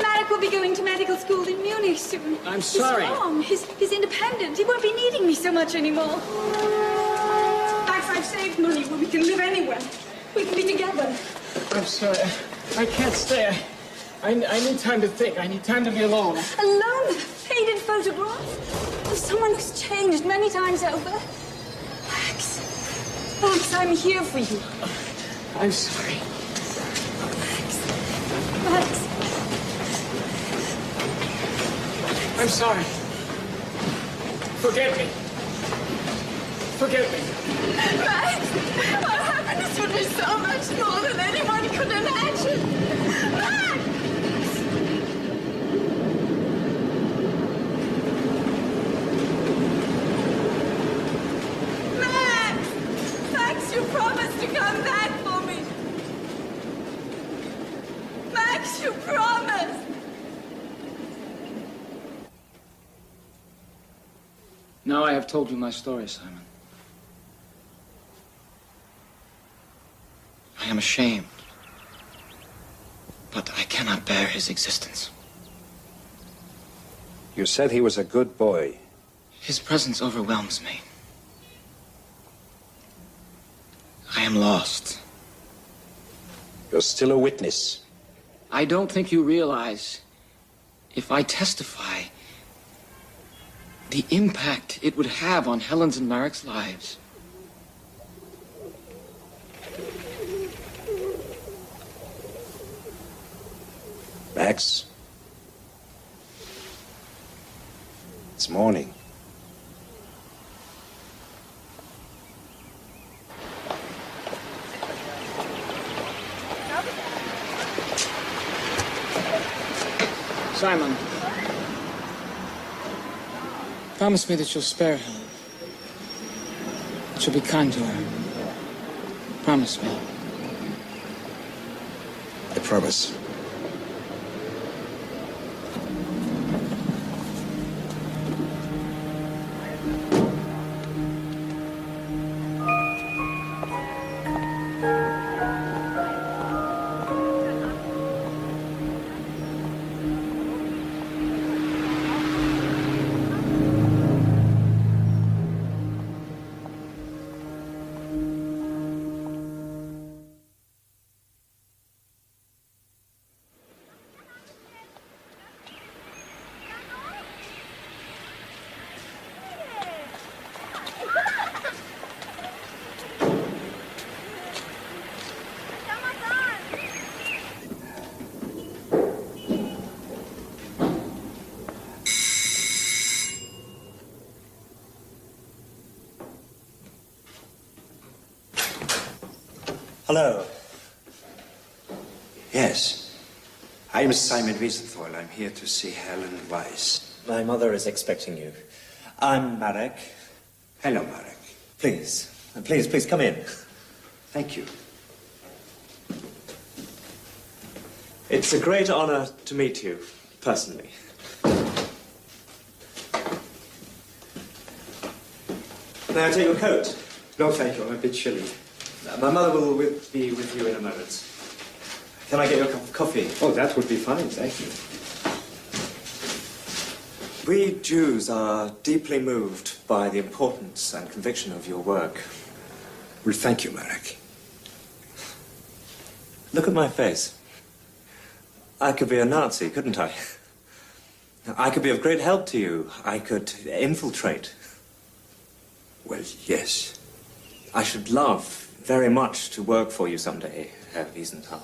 Marek will be going to medical school in Munich soon. I'm sorry. He's strong. He's independent. He won't be needing me so much anymore. Max, I've saved money where we can live anywhere. We can be together. I'm sorry. I can't stay. I need time to think. I need time to be alone. Alone with a faded photograph of someone who's changed many times over. Max, I'm here for you. I'm sorry. Max. I'm sorry. Forgive me. Forgive me. Max, our happiness would be so much more than anyone could imagine. Max! Max, you promised to come back for me. Max, you promised. Now I have told you my story, Simon. I am ashamed. But I cannot bear his existence. You said he was a good boy. His presence overwhelms me. I am lost. You're still a witness. I don't think you realize, if I testify, the impact it would have on Helen's and Marek's lives. Max? It's morning. Simon, promise me that you'll spare Helen. That you'll be kind to her. Promise me. I promise. Hello. Yes. I'm Simon Moives&Tutorial. I'm here to see Helen Weiss. My mother is expecting you. I'm Marek. Hello, Marek. Please, please come in. Thank you. It's a great honor to meet you, personally. May I take your coat? No, thank you. I'm a bit chilly. My mother will be with you in a moment. Can I get you a cup of coffee? Oh, that would be fine, thank you. We Jews are deeply moved by the importance and conviction of your work. Well, thank you, Marek. Look at my face. I could be a Nazi, couldn't I? I could be of great help to you. I could infiltrate. Well, yes. I should love very much to work for you someday, Herr Wiesenthal.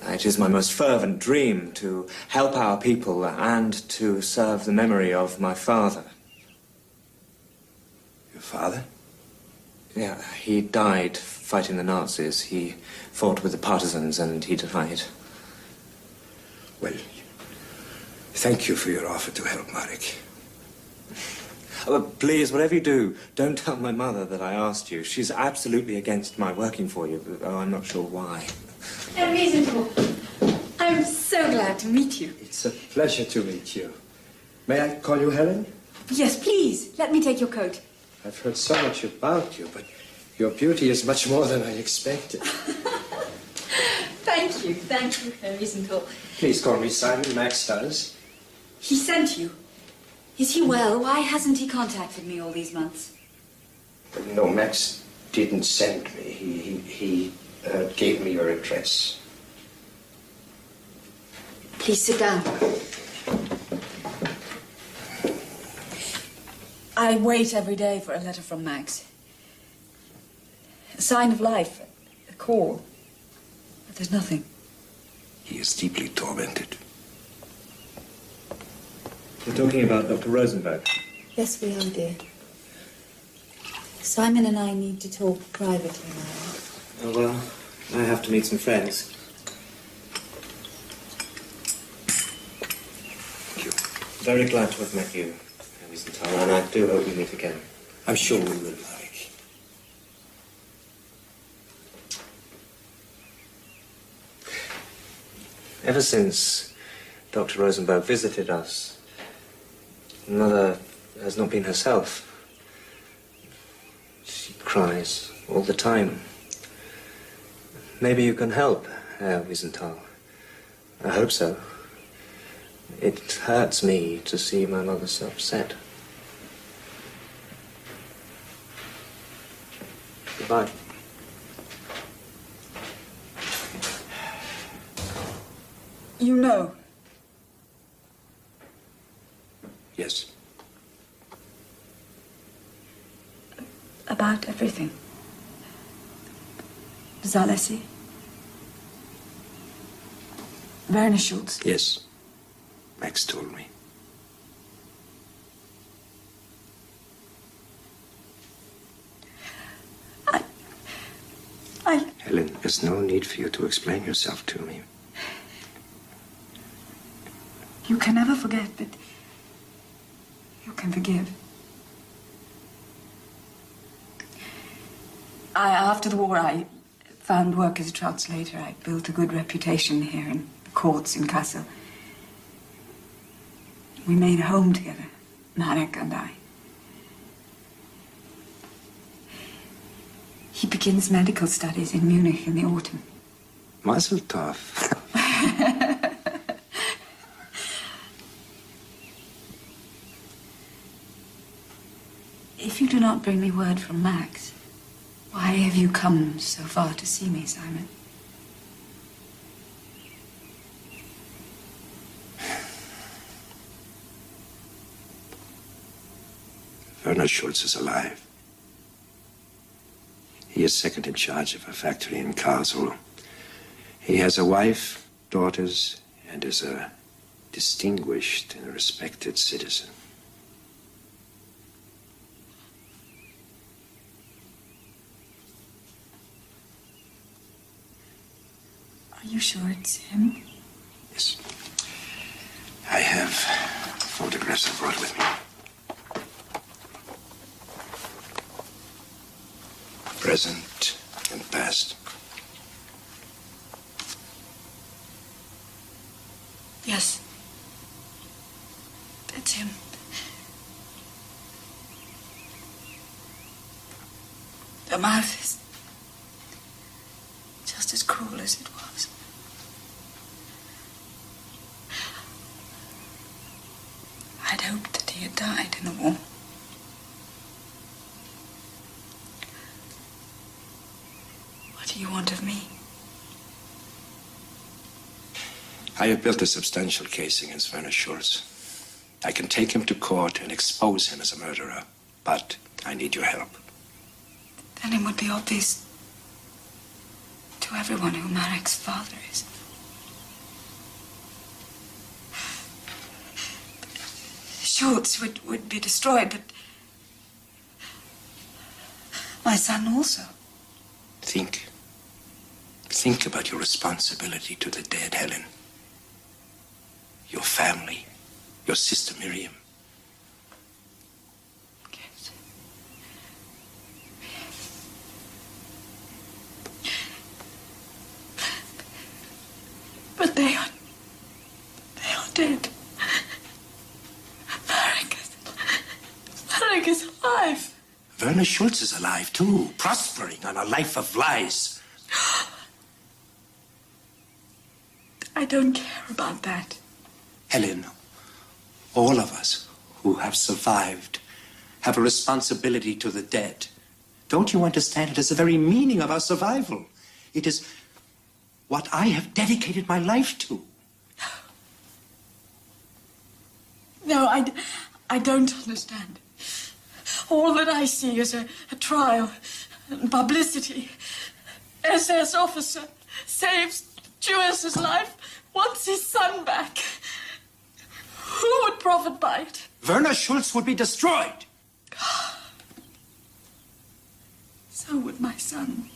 It is my most fervent dream to help our people and to serve the memory of my father. Your father? Yeah, he died fighting the Nazis. He fought with the partisans and he died. Well, thank you for your offer to help, Marek. Oh, please, whatever you do, don't tell my mother that I asked you. She's absolutely against my working for you. Oh, I'm not sure why. Herr Wiesenthal, I'm so glad to meet you. It's a pleasure to meet you. May I call you Helen? Yes, please. Let me take your coat. I've heard so much about you, but your beauty is much more than I expected. Thank you, Herr Wiesenthal. Please call me Simon. Max does. He sent you. Is he well? Why hasn't he contacted me all these months? No, Max didn't send me. He gave me your address. Please sit down. I wait every day for a letter from Max. A sign of life, a call. But there's nothing. He is deeply tormented. You're talking about Dr. Rosenberg? Yes, we are, dear. Simon and I need to talk privately now. Oh, well, I have to meet some friends. Thank you. Very glad to have met you, Herr Wiesenthal, and I do hope we meet again. I'm sure we will, Marek. Ever since Dr. Rosenberg visited us, Mother has not been herself. She cries all the time. Maybe you can help, Herr Wiesenthal. I hope so. It hurts me to see my mother so upset. Goodbye. You know. Yes. About everything. Zalesi. Werner Schultz. Yes. Max told me. Helen, there's no need for you to explain yourself to me. You can never forget, but you can forgive. After the war, I found work as a translator. I built a good reputation here in the courts in Kassel. We made a home together, Marek and I. He begins medical studies in Munich in the autumn. Mazel tov. If you do not bring me word from Max, why have you come so far to see me, Simon? Werner Schultz is alive. He is second in charge of a factory in Karlsruhe. He has a wife, daughters, and is a distinguished and respected citizen. Are you sure it's him? Yes. I have photographs I brought with me. present, and past. Yes. It's him. The mouth is just as cruel as it was. I'd hoped that he had died in the war. What do you want of me? I have built a substantial case against Werner Schultz. I can take him to court and expose him as a murderer, but I need your help. Then it would be obvious to everyone who Marek's father is. Schultz would be destroyed, but my son also. Think. Think about your responsibility to the dead, Helen. Your family. Your sister Miriam. Yes. But they are dead. Marek is alive. Werner Schultz is alive, too, prospering on a life of lies. I don't care about that. Helen, all of us who have survived have a responsibility to the dead. Don't you understand? It is the very meaning of our survival. It is what I have dedicated my life to. No, I don't understand. All that I see is a trial and publicity. SS officer saves Jewess's life, wants his son back. Who would profit by it? Werner Schultz would be destroyed. So would my son.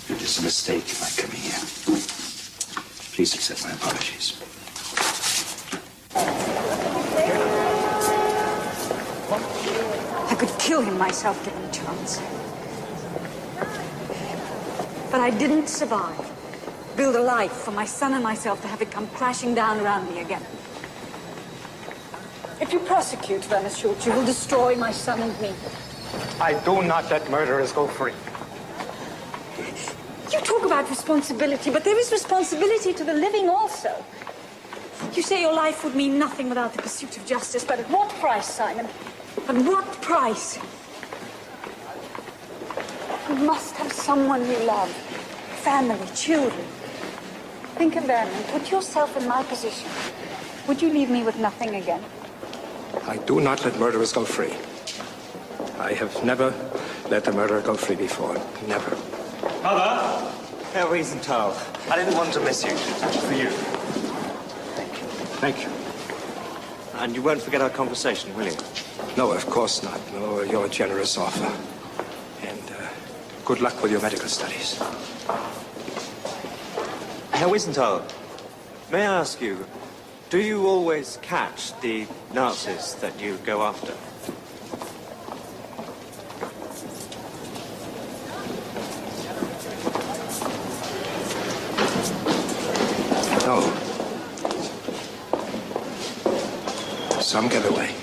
It is a mistake my coming here. Please accept my apologies. I could kill him myself given a chance. But I didn't survive. Build a life for my son and myself to have it come crashing down around me again. If you prosecute Werner Schultz, you will destroy my son and me. I do not let murderers go free. You talk about responsibility, but there is responsibility to the living also. You say your life would mean nothing without the pursuit of justice, but at what price, Simon? At what price? You must have someone you love. Family, children. Think of them and put yourself in my position. Would you leave me with nothing again? I do not let murderers go free. I have never let a murderer go free before. Never. Mother! Herr Wiesenthal, I didn't want to miss you. For you. Thank you. And you won't forget our conversation, will you? No, of course not. No, your generous offer. And good luck with your medical studies. Herr Wiesenthal, may I ask you, do you always catch the Nazis that you go after? No. Some get away.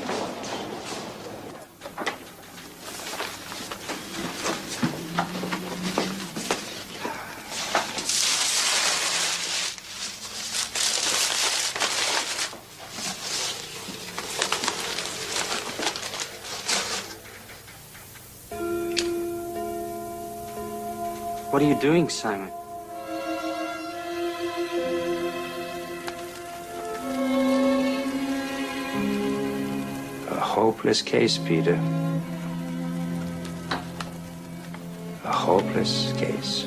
What are you doing, Simon? A hopeless case, Peter. A hopeless case.